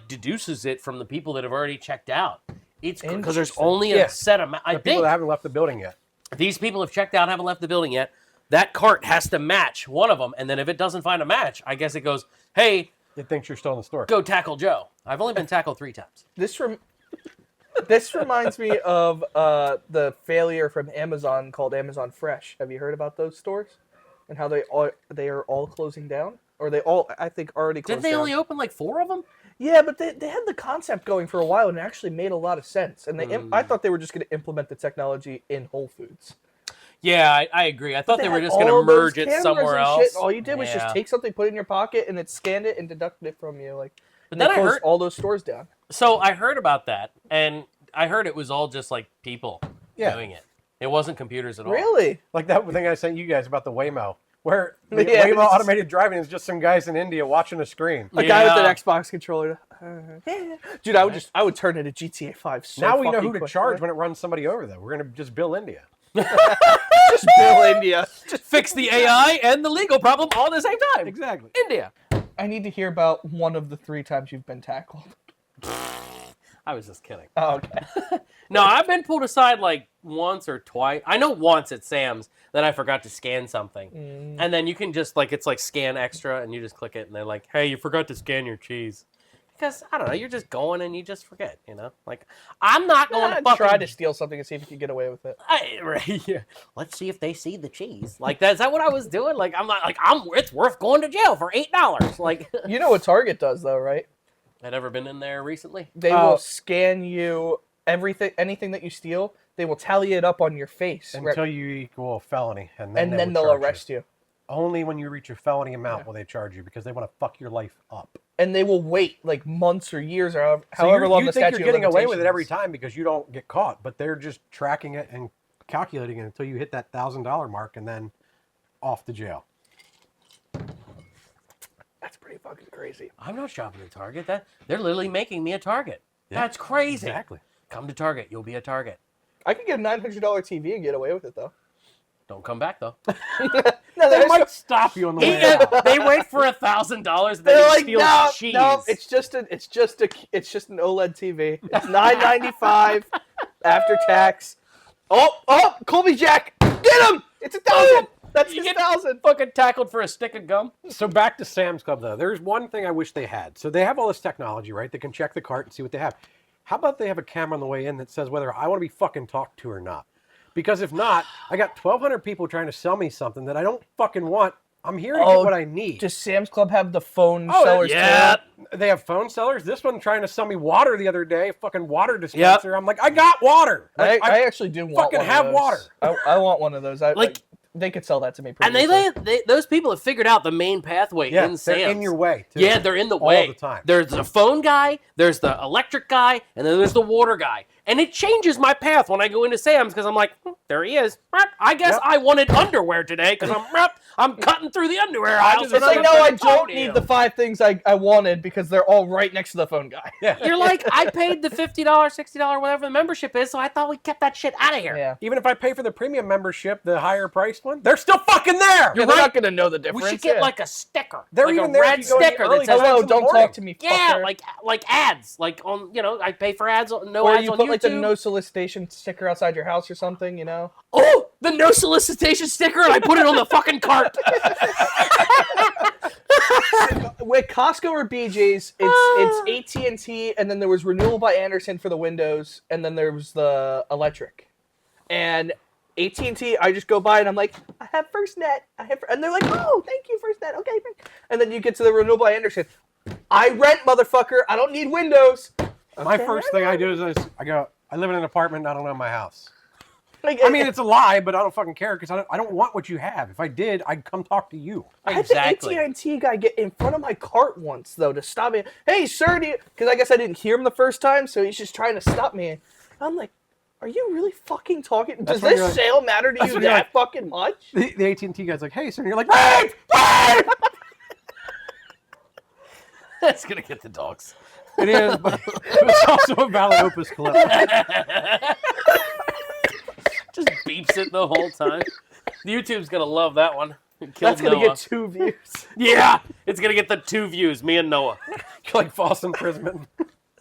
deduces it from the people that have already checked out. It's because there's Interesting. only a Yeah. set amount. I The people think that haven't left the building yet. these people have checked out, haven't left the building yet. That cart has to match one of them, and then if it doesn't find a match, I guess it goes, "Hey, It thinks you're still in the store. go tackle Joe." I've only been tackled 3 times. This reminds me of the failure from Amazon called Amazon Fresh. Have you heard about those stores and how they are all closing down, or they all I think already closed Didn't they down? only open like 4 of them? Yeah, but they had the concept going for a while and it actually made a lot of sense. And I thought they were just going to implement the technology in Whole Foods. Yeah, I agree. I thought they were had just going to all those merge it cameras somewhere and else. shit. All you did was Yeah. just take something, put it in your pocket, and it scanned it and deducted it from you. Like, But and then they I closed heard- all those stores down. So I heard about that, and I heard it was all just like people Yeah. doing it. It wasn't computers at all. Really? Like that thing I sent you guys about the Waymo, where the Yeah, Waymo it's- automated driving is just some guys in India watching a screen. A guy with Yeah. an Xbox controller. Dude, I would turn into GTA 5 so Now we know fucking who to quick. charge when it runs somebody over, though. We're going to just bill India. Just Bill India. Just fix the AI and the legal problem all at the same time. Exactly. India. I need to hear about one of the 3 times you've been tackled. I was just kidding. Oh, okay. No, I've been pulled aside like once or twice. I know once at Sam's that I forgot to scan something. And then you can just like, it's like scan extra and you just click it and they're like, "Hey, you forgot to scan your cheese." Because, I don't know, you're just going and you just forget, you know? Like, I'm not going to fucking... Try to steal something and see if you can get away with it. Right, yeah. Let's see if they see the cheese. Like, is that what I was doing? Like, I'm not, like, it's worth going to jail for $8. Like, You know what Target does, though, right? I've never been in there recently. They will scan you anything that you steal. They will tally it up on your face, Until you equal a felony. And and then they'll arrest you. Only when you reach a felony amount will they charge you because they want to fuck your life up. And they will wait like months or years or So however long you the think statute you're getting of away with it every limitations time because you don't get caught, but they're just tracking it and calculating it until you hit that $1,000 mark and then off to jail. That's pretty fucking crazy. I'm not shopping at Target. They're literally making me a Target. That's crazy. Exactly. Come to Target. You'll be a Target. I could get a $900 TV and get away with it, though. Don't come back, though. No, They might stop you on the way out. They wait for $1,000, then They're he like, steals no, cheese. no, it's just an OLED TV. It's $9.95 after tax. Oh, Colby Jack, get him! It's $1,000. That's You his get $1,000. fucking tackled for a stick of gum. So back to Sam's Club, though. There's one thing I wish they had. So they have all this technology, right? They can check the cart and see what they have. How about they have a camera on the way in that says whether I want to be fucking talked to or not? Because if not, I got 1,200 people trying to sell me something that I don't fucking want I'm here to get what I need. Does Sam's Club have the phone Oh, sellers yeah. too? They have phone sellers. This one trying to sell me water the other day, fucking water dispenser. I'm like, I got water. Like, I actually do want fucking one have of those. water. I want one of those. Like- they could sell that to me pretty And easily. they those people have figured out the main pathway Yeah, in Sam's. they're in your way, too. Yeah, they're in the way. All the time. There's the phone guy, there's the electric guy, and then there's the water guy. And it changes my path when I go into Sam's because I'm like, there he is. I guess I wanted underwear today because I'm cutting through the underwear aisle. It's like, no, I don't need the 5 things I wanted because they're all right next to the phone guy. Yeah. You're like, I paid the $50, $60, whatever the membership is, so I thought we kept that shit out of here. Yeah. Even if I pay for the premium membership, the higher priced one, they're still fucking there. They're not going to know the difference. We should get like a sticker. They're like even a there if red you go in the sticker early that says, times hello, in the don't morning. talk to me, yeah, fucker. like ads. Like on, I pay for ads, no Or ads you on put YouTube. like the no solicitation sticker outside your house or something, you know? Oh, the no solicitation sticker, and I put it on the fucking cart. With Costco or BJ's, it's AT&T, and then there was Renewal by Anderson for the Windows, and then there was the electric. And AT&T, I just go by and I'm like, I have FirstNet. And they're like, oh, thank you, FirstNet. Okay. And then you get to the Renewal by Anderson. I rent, motherfucker. I don't need Windows. My first thing I do is I live in an apartment. I don't own my house. Like, I mean, it's a lie, but I don't fucking care because I don't want what you have. If I did, I'd come talk to you. I had Exactly. the AT&T guy get in front of my cart once, though, to stop me. Hey, sir, because I guess I didn't hear him the first time, so he's just trying to stop me. I'm like, are you really fucking talking? Does when you're this like- sale matter to that's you when you're that like- fucking much? The AT&T guy's like, hey, sir, and you're like, wait, wait! That's gonna get the dogs. It is, but it's also a Valley Opus clip. Just beeps it the whole time. YouTube's gonna love that one. That's going to get 2 views. Yeah, it's gonna get the 2 views. Me and Noah. Like false imprisonment.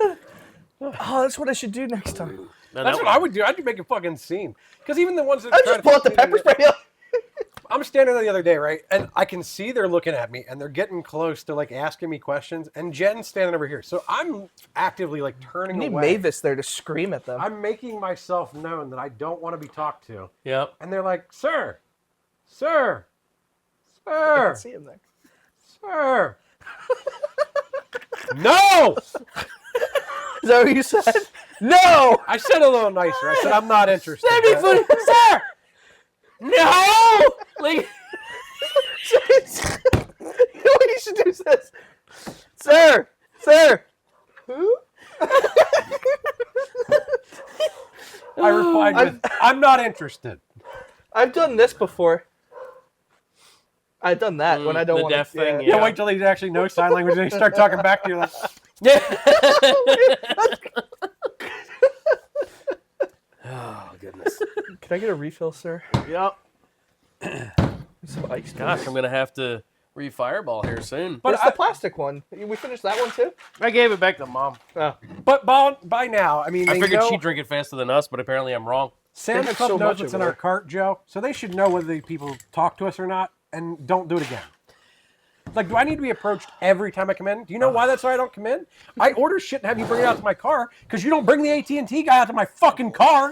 Oh, that's what I should do next time. No, That's that what I would do. I'd make a fucking scene. Because even the ones that I try just to pull out the fuck me, pepper spray. I'm standing there the other day, right? And I can see they're looking at me and they're getting close to like asking me questions. And Jen's standing over here. So I'm actively like turning I need away. Mavis there to scream at them. I'm making myself known that I don't want to be talked to. Yep. And they're like, sir, sir, I sir, can see him there. sir. No! Is that what you said? No! I said a little nicer. I said, I'm not interested. That'd be funny, sir. No, like You know what you should do is this. Sir! Sir! Who? I replied with, I'm not interested. I've done this before. I've done that when I don't the want deaf to. thing, Yeah, yeah. wait till they actually know sign language and they start talking back to you like, oh goodness. Can I get a refill, sir? Yep. Some ice. Gosh, I'm gonna have to re-fireball here soon. But it's the plastic one. We finished that one too? I gave it back to Mom. Oh. but by now, I mean, I they figured know, she'd drink it faster than us, but apparently I'm wrong. Sam's They have Club so knows much what's over in our there. cart, Joe, so they should know whether the people talk to us or not, and don't do it again. Like, do I need to be approached every time I come in? Do you know why that's why I don't come in? I order shit and have you bring it out to my car because you don't bring the AT&T guy out to my fucking car.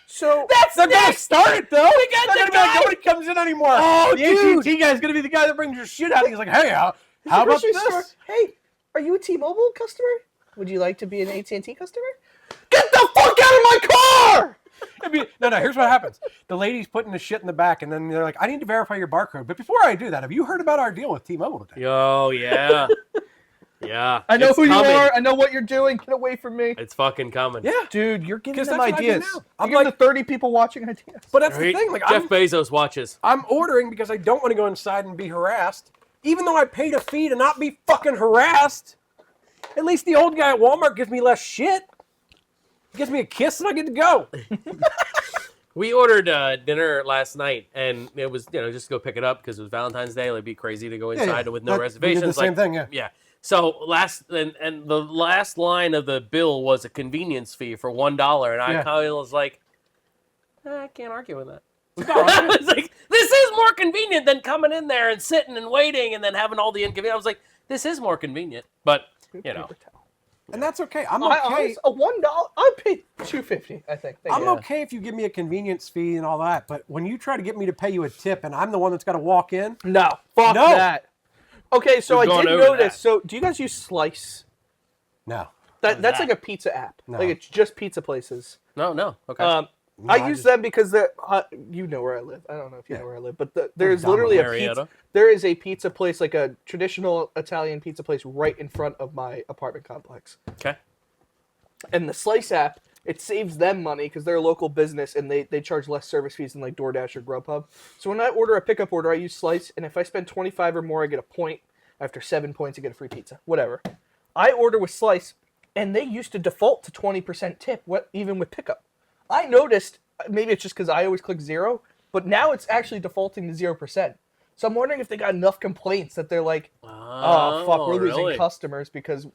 So They're gonna start it though. We got They're the gonna be like, guy. nobody comes in anymore. Oh, the dude. AT&T guy's gonna be the guy that brings your shit out. He's like, hey, how about grocery this? store, hey, are you a T-Mobile customer? Would you like to be an AT&T customer? Get the fuck out of my car! I mean, no. Here's what happens. The lady's putting the shit in the back, and then they're like, I need to verify your barcode. But before I do that, have you heard about our deal with T-Mobile today? Oh yeah, yeah. I know It's who coming. you are. I know what you're doing. Get away from me. It's fucking coming. Yeah. Dude, you're giving 'Cause them that's what I do ideas. now. You're I'm giving like- the 30 people watching ideas. But that's Right? the thing. Like, Jeff Bezos watches. I'm ordering because I don't want to go inside and be harassed. Even though I paid a fee to not be fucking harassed. At least the old guy at Walmart gives me less shit. He gives me a kiss and I get to go. We ordered dinner last night, and it was just go pick it up because it was Valentine's Day. It'd be crazy to go inside with no We reservations. did the same thing, yeah. Yeah. So and the last line of the bill was a convenience fee for $1, and I Yeah. kind of was like, I can't argue with that. I was like, this is more convenient than coming in there and sitting and waiting and then having all the inconvenience. I was like, this is more convenient, but you know, And that's okay. I'm I okay. honestly, a $1, I'd pay $2.50. I think. Thank I'm you. okay if you give me a convenience fee and all that, but when you try to get me to pay you a tip and I'm the one that's got to walk in, No, fuck No. that. Okay, so We've I gone did over notice. that. So, do you guys use Slice? no. That's that? like a pizza app. No. Like it's just pizza places. No. Okay. No, I use just- them because they're. You know where I live. I don't know if you know where I live, but there's Down literally a Marietta. pizza. There is a pizza place, like a traditional Italian pizza place, right in front of my apartment complex. Okay. And the Slice app, it saves them money because they're a local business and they charge less service fees than like DoorDash or Grubhub. So when I order a pickup order, I use Slice, and if I spend 25 or more, I get a point. After 7 points, I get a free pizza. Whatever. I order with Slice, and they used to default to 20% tip, even with pickup. I noticed, maybe it's just because I always click 0, but now it's actually defaulting to 0%. So I'm wondering if they got enough complaints that they're like, oh fuck, we're losing really? customers because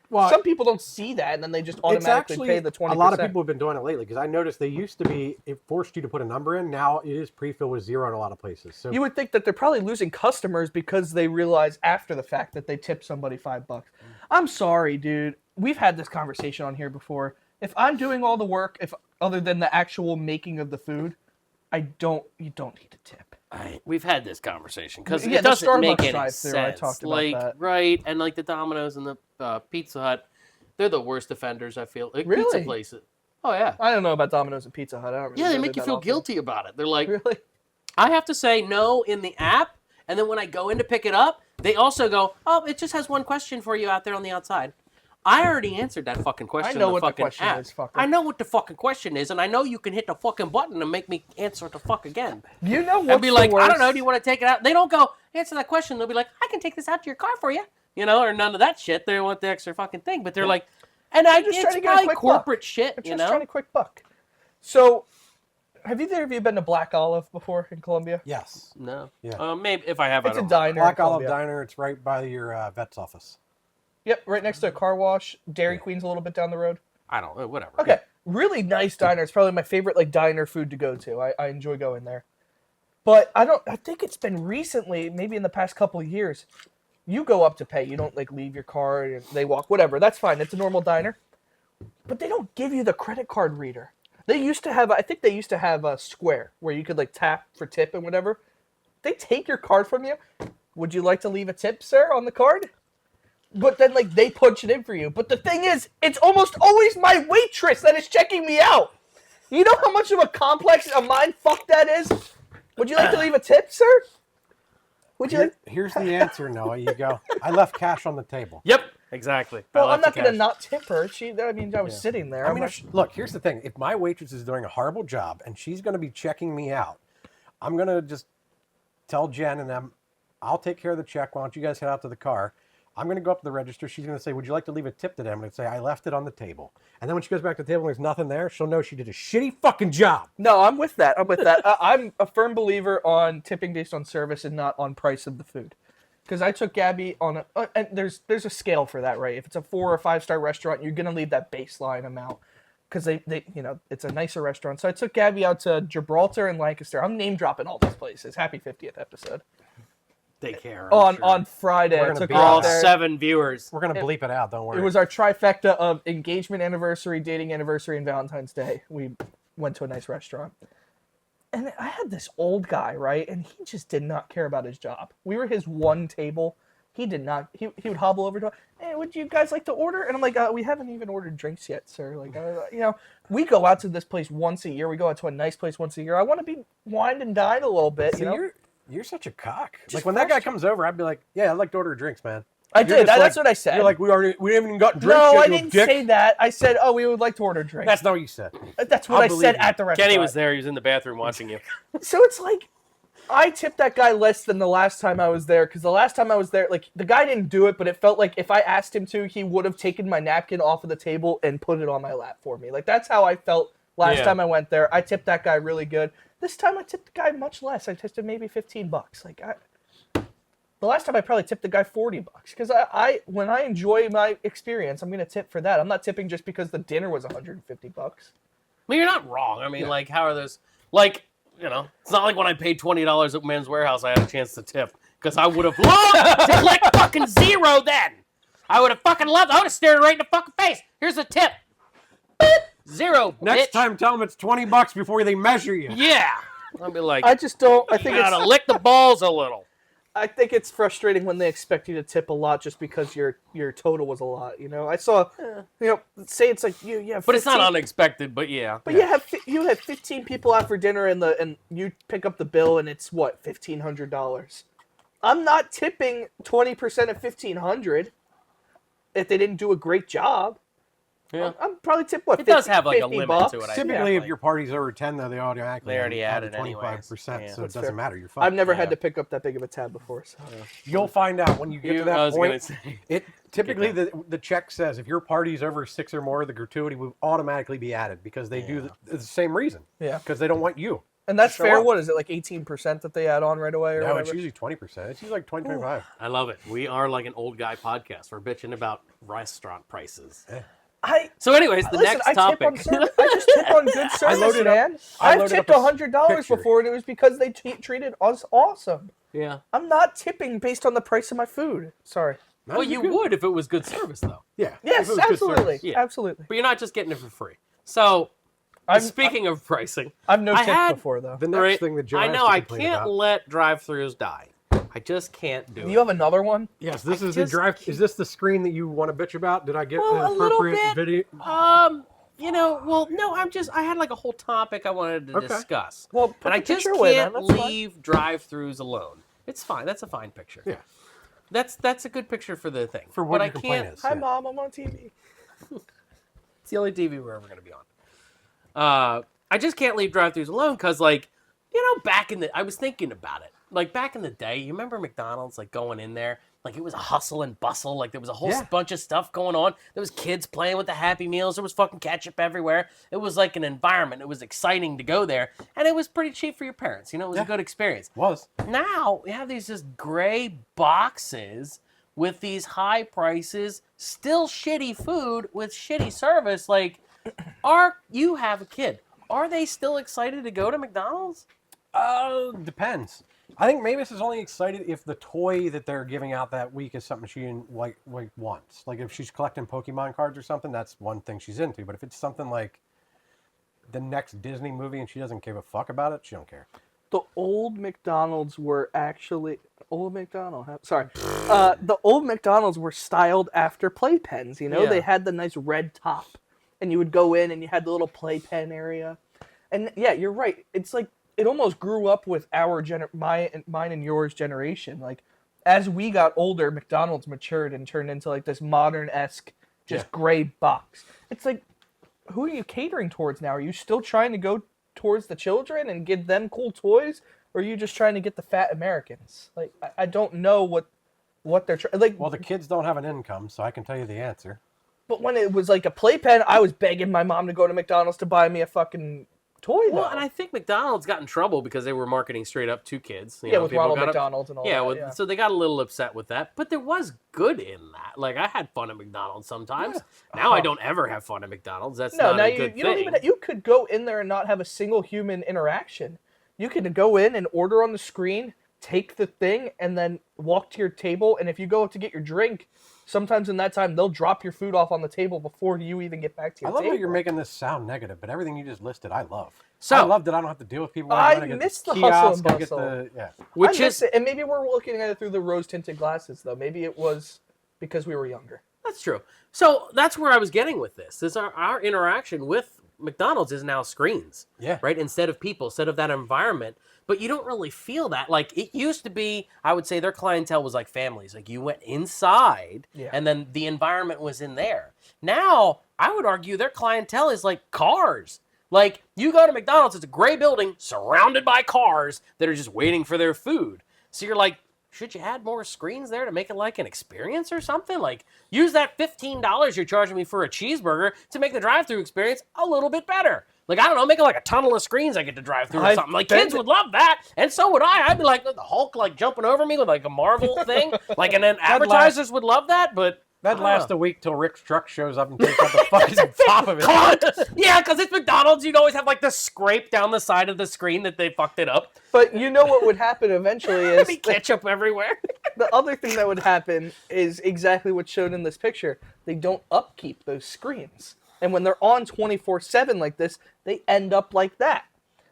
Well, some people don't see that and then they just it's automatically actually pay the 20%. a lot of people have been doing it lately because I noticed they used to be it forced you to put a number in. Now it is pre-filled with 0 in a lot of places. So You would think that they're probably losing customers because they realize after the fact that they tipped somebody $5. I'm sorry, dude. We've had this conversation on here before. If I'm doing all the work, if other than the actual making of the food, you don't need to tip. We've had this conversation because Yeah, it the doesn't make Starbucks any drive-thru, sense. I talked about like, that. right, and like the Domino's and the Pizza Hut, they're the worst offenders. I feel like pizza Really? places. Oh yeah, I don't know about Domino's and Pizza Hut. I don't really yeah, they know make you that feel often. guilty about it. They're like, Really? I have to say no in the app, and then when I go in to pick it up, they also go, oh, it just has one question for you out there on the outside. I already answered that fucking question. I know in the what the fucking question app. is, fucker. I know what the fucking question is, and I know you can hit the fucking button and make me answer it the fuck again. You know what's And be like, the I don't know, worst? do you want to take it out? They don't go, answer that question. They'll be like, I can take this out to your car for you. You know, or none of that shit. They want the extra fucking thing. But they're like, and I just it's trying to get a probably quick corporate buck. shit, I'm you just trying know? a quick buck. So, have either of you been to Black Olive before in Columbia? yes, No. Yeah. Maybe if I have, It's I a don't diner. Black in Olive Columbia. Diner. It's right by your vet's office. Yep, right next to a car wash. Dairy Queen's a little bit down the road. I don't know, whatever. Okay, really nice diner. It's probably my favorite like diner food to go to. I enjoy going there. But I think it's been recently, maybe in the past couple of years, you go up to pay. You don't like leave your card and they walk, whatever. That's fine. It's a normal diner. But they don't give you the credit card reader. They used to have, I think they used to have a Square where you could like tap for tip and whatever. They take your card from you. Would you like to leave a tip, sir, on the card? But then like they punch it in for you. But the thing is, it's almost always my waitress that is checking me out. You know how much of a complex a mind fuck that is? Would you like to leave a tip, sir? Would you like? Here's the answer, Noah. You go. I left cash on the table. Yep, exactly. Well, I I'm left not the gonna cash. not tip her. I was sitting there. I mean, I'm look. Here's the thing. If my waitress is doing a horrible job and she's going to be checking me out, I'm going to just tell Jen and them, I'll take care of the check. Why don't you guys head out to the car? I'm going to go up to the register. She's going to say, would you like to leave a tip to them? I'm going to say, I left it on the table. And then when she goes back to the table and there's nothing there, she'll know she did a shitty fucking job. No, I'm with that. I'm a firm believer on tipping based on service and not on price of the food. Because I took Gabby on and there's a scale for that, right? If it's a 4 or 5 star restaurant, you're gonna leave that baseline amount because they it's a nicer restaurant. So I took Gabby out to Gibraltar and Lancaster. I'm name dropping all these places. Happy 50th episode They care. I'm on sure. on Friday. We're I gonna took be her all out there. 7 viewers. We're going to bleep it out. Don't worry. It was our trifecta of engagement anniversary, dating anniversary, and Valentine's Day. We went to a nice restaurant. And I had this old guy, right? And he just did not care about his job. We were his one table. He did not. He would hobble over to, hey, would you guys like to order? And I'm like, we haven't even ordered drinks yet, sir. Like, we go out to this place once a year. We go out to a nice place once a year. I want to be wined and dined a little bit. See, You know? you're such a cock. Just Like when that guy frustrated. comes over, I'd be like, yeah, I'd like to order drinks, man. I You're did. just That's like- what I said. You're like, we haven't even got drinks no, yet, I you didn't dick. say that. I said, we would like to order drinks. That's not what you said. That's what I'll I believe said you. at the restaurant. Kenny was there. He was in the bathroom watching you. So it's like, I tipped that guy less than the last time I was there, because the last time I was there, like, the guy didn't do it, but it felt like if I asked him to, he would have taken my napkin off of the table and put it on my lap for me. Like, that's how I felt last Yeah. time I went there. I tipped that guy really good. This time I tipped the guy much less. I tipped him maybe $15. Like, the last time I probably tipped the guy $40, because when I enjoy my experience, I'm gonna tip for that. I'm not tipping just because the dinner was $150. I mean, you're not wrong. I mean, like, how are those? Like, it's not like when I paid $20 at Men's Warehouse, I had a chance to tip because I would have loved to click fucking 0 then. I would have fucking loved. I would have stared right in the fucking face. Here's a tip. Zero. Next bitch. time, tell them it's $20 before they measure you. Yeah. I'll be like, I just don't. I you think gotta it's. lick the balls a little. I think it's frustrating when they expect you to tip a lot just because your total was a lot. You know, I saw. You know, say it's like you have. But it's not 15 unexpected. But yeah. But you have 15 people out for dinner and you pick up the bill and it's what, $1,500. I'm not tipping 20% of $1,500 if they didn't do a great job. Yeah. I'm probably tip what? It does have like a 50 limit bucks? to it. I Typically, think. if your party's over 10, though, they automatically They already add added the 25%, anyways. Yeah. so it That's doesn't fair. matter. You're fine. I've never Yeah. had to pick up that big of a tab before. So. You'll find out when you get to I that was gonna point. say. It typically the check says if your party's over 6 or more, the gratuity will automatically be added because they do the same reason. Yeah. Because they don't want you. And that's Show fair. up. What is it, like 18% that they add on right away or No, whatever? it's usually 20%. It's usually like 20, 25. I love it. We are like an old guy podcast. We're bitching about restaurant prices. So, anyways, the Listen, next I topic. Tip on I just tip on good service, loaded up- man. I I've loaded tipped up a $100 picture. before, and it was because they treated us awesome. Yeah. I'm not tipping based on the price of my food. Sorry. Well, you would if it was good service, though. Yeah. Yes, if it was good absolutely, service. Yeah. absolutely. But you're not just getting it for free. So, speaking of pricing, I've no I tip had- before though. The next right, thing that Joe I has know to I complain can't about. let drive-thrus die. I just can't do it. You have another one? Yes, this is just the drive. Is this the screen that you want to bitch about? Did I get Well, a an little appropriate bit. video? You know, well, no, I had like a whole topic I wanted to Okay. discuss. Well, put and I the just picture away, can't man. That's fine. leave drive-thrus alone. It's fine. That's a fine picture. Yeah. That's a good picture for the thing. For what but your I complaint can't. is. Hi, Yeah. Mom. I'm on TV. It's the only TV we're ever going to be on. I just can't leave drive-thrus alone because, like, you know, I was thinking about it. Like, back in the day, you remember McDonald's, like, going in there? Like, it was a hustle and bustle. Like, there was a whole Yeah. bunch of stuff going on. There was kids playing with the Happy Meals. There was fucking ketchup everywhere. It was like an environment. It was exciting to go there. And it was pretty cheap for your parents. You know, it was a Yeah. good experience. Was. Now, we have these just gray boxes with these high prices, still shitty food with shitty service. Like, you have a kid. Are they still excited to go to McDonald's? Depends. I think Mavis is only excited if the toy that they're giving out that week is something she like wants. Like if she's collecting Pokemon cards or something, that's one thing she's into. But if it's something like the next Disney movie and she doesn't give a fuck about it, she don't care. The old McDonald's were actually the old McDonald's were styled after playpens. You know, Yeah. they had the nice red top, and you would go in and you had the little playpen area. And yeah, you're right. It's like it almost grew up with our mine and yours generation. Like as we got older, McDonald's matured and turned into like this modern-esque, just gray box. It's like, who are you catering towards now? Are you still trying to go towards the children and give them cool toys, or are you just trying to get the fat Americans? Like, I don't know what they're trying. Like, Well, the kids don't have an income, so I can tell you the answer. but when it was like a playpen, I was begging my mom to go to McDonald's to buy me a fucking toy. Well, though. and I think McDonald's got in trouble because they were marketing straight up to kids. You Yeah, know, with people Ronald got McDonald and all yeah, that, yeah. So they got a little upset with that. But there was good in that. Like, I had fun at McDonald's sometimes. Now I don't ever have fun at McDonald's. That's no, not now a you good don't thing. even. You could go in there and not have a single human interaction. You could go in and order on the screen, take the thing, and then walk to your table. And if you go to get your drink, sometimes in that time they'll drop your food off on the table before you even get back to your I love table. how you're making this sound negative, but everything you just listed, I love. So- I love that I don't have to deal with people. I I'm gonna get miss the kiosk, hustle and I'll get bustle. yeah. Which I miss is it. And maybe we're looking at it through the rose-tinted glasses, though. Maybe it was because we were younger. That's true. So that's where I was getting with this. Is our interaction with McDonald's is now screens. Yeah. Right? Instead of people, instead of that environment. But you don't really feel that. Like, it used to be, I would say their clientele was like families. Like, you went inside, Yeah. and then the environment was in there. Now, I would argue their clientele is like cars. Like, you go to McDonald's, it's a gray building surrounded by cars that are just waiting for their food. So you're like, should you add more screens there to make it like an experience or something? Like, use that $15 you're charging me for a cheeseburger to make the drive-thru experience a little bit better. Like, I don't know, make it like a tunnel of screens I get to drive through or I've something. Like, been kids to- would love that, and so would I. I'd be like, the Hulk, like, jumping over me with, like, a Marvel thing. Like, and then advertisers would love that, but That'd last a week till Rick's truck shows up and takes out the fucking top of it. Yeah, because it's McDonald's. You'd always have like the scrape down the side of the screen that they fucked it up. But you know what would happen eventually is There'd be ketchup everywhere. the other thing that would happen is exactly what's shown in this picture. They don't upkeep those screens. And when they're on 24/7 like this, they end up like that.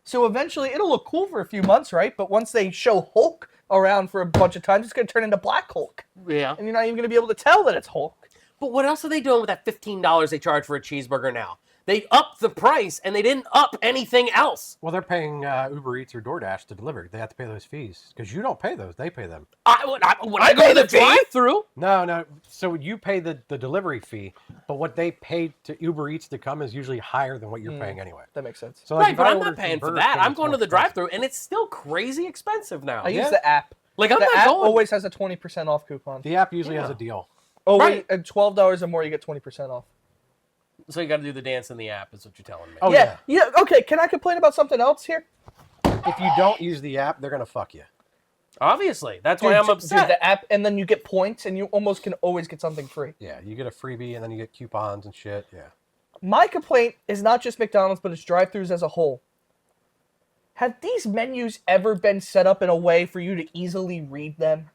So eventually it'll look cool for a few months, right? But once they show Hulk around for a bunch of times, it's going to turn into Black Hulk. Yeah. And you're not even going to be able to tell that it's Hulk. But what else are they doing with that $15 they charge for a cheeseburger now? They upped the price and they didn't up anything else. Well, they're paying Uber Eats or DoorDash to deliver. They have to pay those fees because you don't pay those; they pay them. When I go to the drive-thru. No. So you pay the delivery fee, but what they pay to Uber Eats to come is usually higher than what you're paying anyway. That makes sense. So Right, if but I I'm ordered not from paying for Burger that. King, I'm it's going more to the expensive. drive-thru, and it's still crazy expensive now. I use the app. Like, I'm The not app going. always has a 20% off coupon. The app usually has Yeah. a deal. Oh, Right. wait, and $12 or more, you get 20% off. So you got to do the dance in the app, is what you're telling me. Oh, Yeah. Okay, can I complain about something else here? If you don't use the app, they're gonna fuck you. Obviously, that's why I'm upset. Dude, the app, and then you get points, and you almost can always get something free. Yeah, you get a freebie and then you get coupons and shit. Yeah. My complaint is not just McDonald's, but it's drive-thrus as a whole. Have these menus ever been set up in a way for you to easily read them?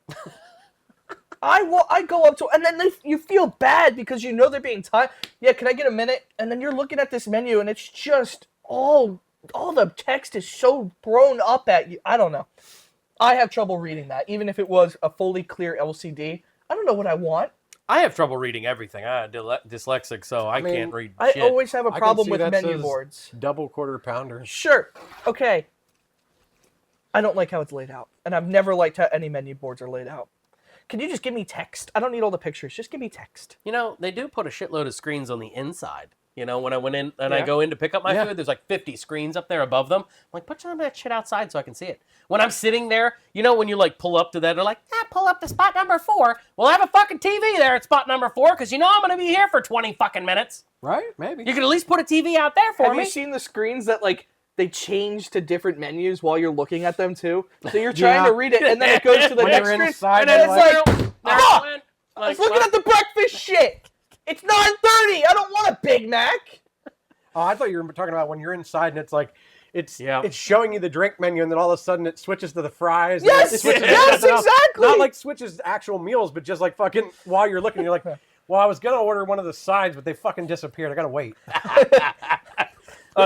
I go up to, and then you feel bad because you know they're being timed. Yeah, can I get a minute? And then you're looking at this menu, and it's just all the text is so thrown up at you. I don't know. I have trouble reading that, even if it was a fully clear LCD. I don't know what I want. I have trouble reading everything. I'm dyslexic, so I mean, can't read I shit. always have a I can problem see with that menu says boards. Double quarter pounder. Sure. Okay. I don't like how it's laid out. And I've never liked how any menu boards are laid out. Can you just give me text? I don't need all the pictures. Just give me text. You know, they do put a shitload of screens on the inside. You know, when I went in and I Yeah. go in to pick up my Yeah. food, there's like 50 screens up there above them. I'm like, put some of that shit outside so I can see it. When I'm sitting there, you know, when you like pull up to that, they're like, pull up to spot number 4. Well, I have a fucking TV there at spot number 4 because you know I'm going to be here for 20 fucking minutes. Right? Maybe. You can at least put a TV out there for Have me. you seen the screens that like they change to different menus while you're looking at them too? So you're trying to read it and then it goes to the When next you're screen. inside, And then you're it's like, there ah! it went. I was looking at the breakfast shit. It's 9:30. I don't want a Big Mac. Oh, I thought you were talking about when you're inside and it's like, it's Yeah. it's showing you the drink menu and then all of a sudden it switches to the fries. Yes! and it switches to Yes, something else. exactly! Not like switches to actual meals, but just like fucking while you're looking, you're like, well, I was going to order one of the sides, but they fucking disappeared. I got to wait.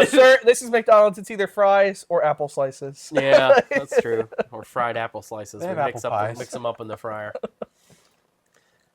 Sir, this is McDonald's. It's either fries or apple slices. Yeah, that's true. Or fried apple slices. They We have mix apple pies. them up in the fryer.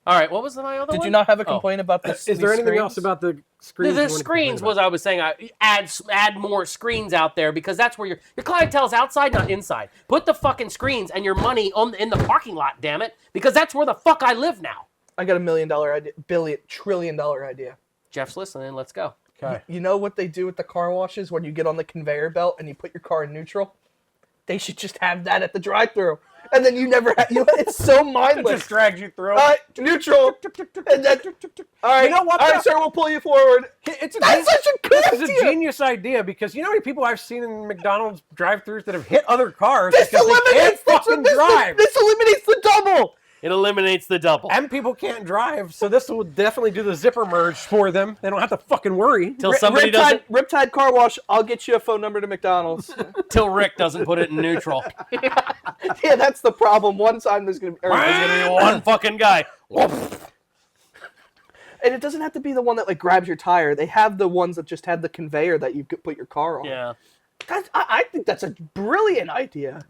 All right, what was my other one? Did you not have a Oh. complaint about this? Is there anything else about the screens? The you wanted to screens complain was about? I was saying add more screens out there because that's where your clientele's outside, not inside. Put the fucking screens and your money in the parking lot, damn it, because that's where the fuck I live now. I got $1 million idea, $1 trillion idea. Jeff's listening. Let's go. Okay. You know what they do with the car washes when you get on the conveyor belt and you put your car in neutral? They should just have that at the drive-thru, and then you never have. It's so It mindless. just drags you through. All right, neutral. And then, all right, You know what, All right, though? sir, we'll pull you forward. It's That's such a good This is a idea. genius idea because you know how many people I've seen in McDonald's drive-thrus that have hit other cars This because they can't eliminates fucking drive. This eliminates the double. It eliminates the double. And people can't drive, so this will definitely do the zipper merge for them. They don't have to fucking worry. Till somebody doesn't. Riptide Car Wash. I'll get you a phone number to McDonald's. Till Rick doesn't put it in neutral. Yeah, that's the problem. One time there's gonna be. There's gonna be one fucking guy. And it doesn't have to be the one that like grabs your tire. They have the ones that just have the conveyor that you could put your car on. Yeah. I think that's a brilliant idea.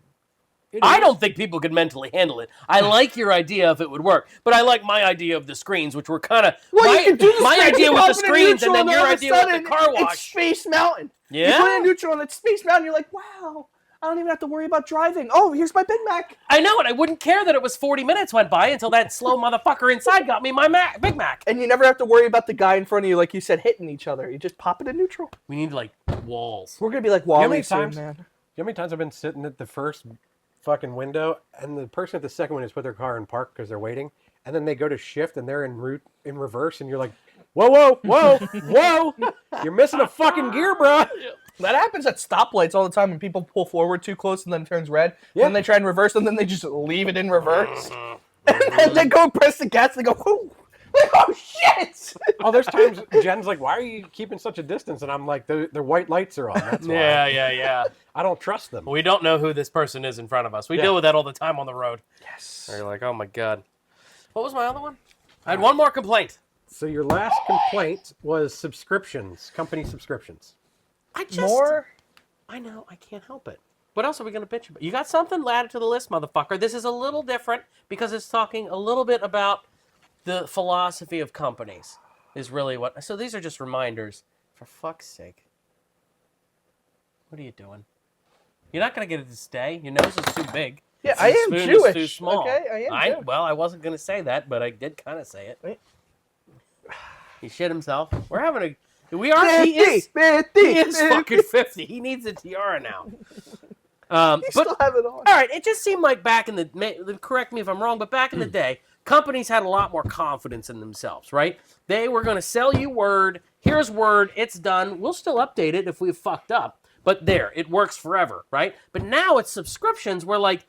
I don't think people could mentally handle it. I like your idea if it would work, but I like my idea of the screens, which were kind of Well, you can do the my screen, idea you with the pop it in screens, neutral, and then your all of a idea with sudden, the car It's wash. Space Mountain. Yeah. You put it in neutral and it's Space Mountain. You're like, wow, I don't even have to worry about driving. Oh, here's my Big Mac. I know, and I wouldn't care that it was 40 minutes went by until that slow motherfucker inside got me my Big Mac. And you never have to worry about the guy in front of you, like you said, hitting each other. You just pop it in neutral. We need like walls. We're gonna be like You know how Wally many soon, times? man. You know how many times I've been sitting at the first fucking window, and the person at the second one has put their car in park because they're waiting, and then they go to shift and they're in reverse, and you're like, whoa, whoa, you're missing a fucking gear, bro. That happens at stoplights all the time when people pull forward too close and then it turns red. Yeah. And then they try and reverse and then they just leave it in reverse. And then they go press the gas and they go, whoo. Like, oh shit! Oh, there's times Jen's like, "Why are you keeping such a distance?" And I'm like, "The white lights are on. That's why." Yeah. I don't trust them. We don't know who this person is in front of us. We Yeah. deal with that all the time on the road. Yes. Where you're like, oh my god. What was my other one? I had one more complaint. So your last complaint was subscriptions, company subscriptions. I just More. I know, I can't help it. What else are we going to bitch about? You got something? Add it to the list, motherfucker. This is a little different because it's talking a little bit about the philosophy of companies is really what... So these are just reminders. For fuck's sake. What are you doing? You're not going to get it to stay. Your nose is too big. Yeah, The I am spoon Jewish. is too small. Okay, I am Jewish. Well, I wasn't going to say that, but I did kind of say it. Wait. He shit himself. We're having a... We are... He is 50, He is fucking 50. He needs a tiara now. You But still have it on. all right, it just seemed like back in the... Correct me if I'm wrong, but back in the day, companies had a lot more confidence in themselves, right? They were going to sell you Word. Here's Word. It's done. We'll still update it if we've fucked up. But there, it works forever, right? But now it's subscriptions where, like,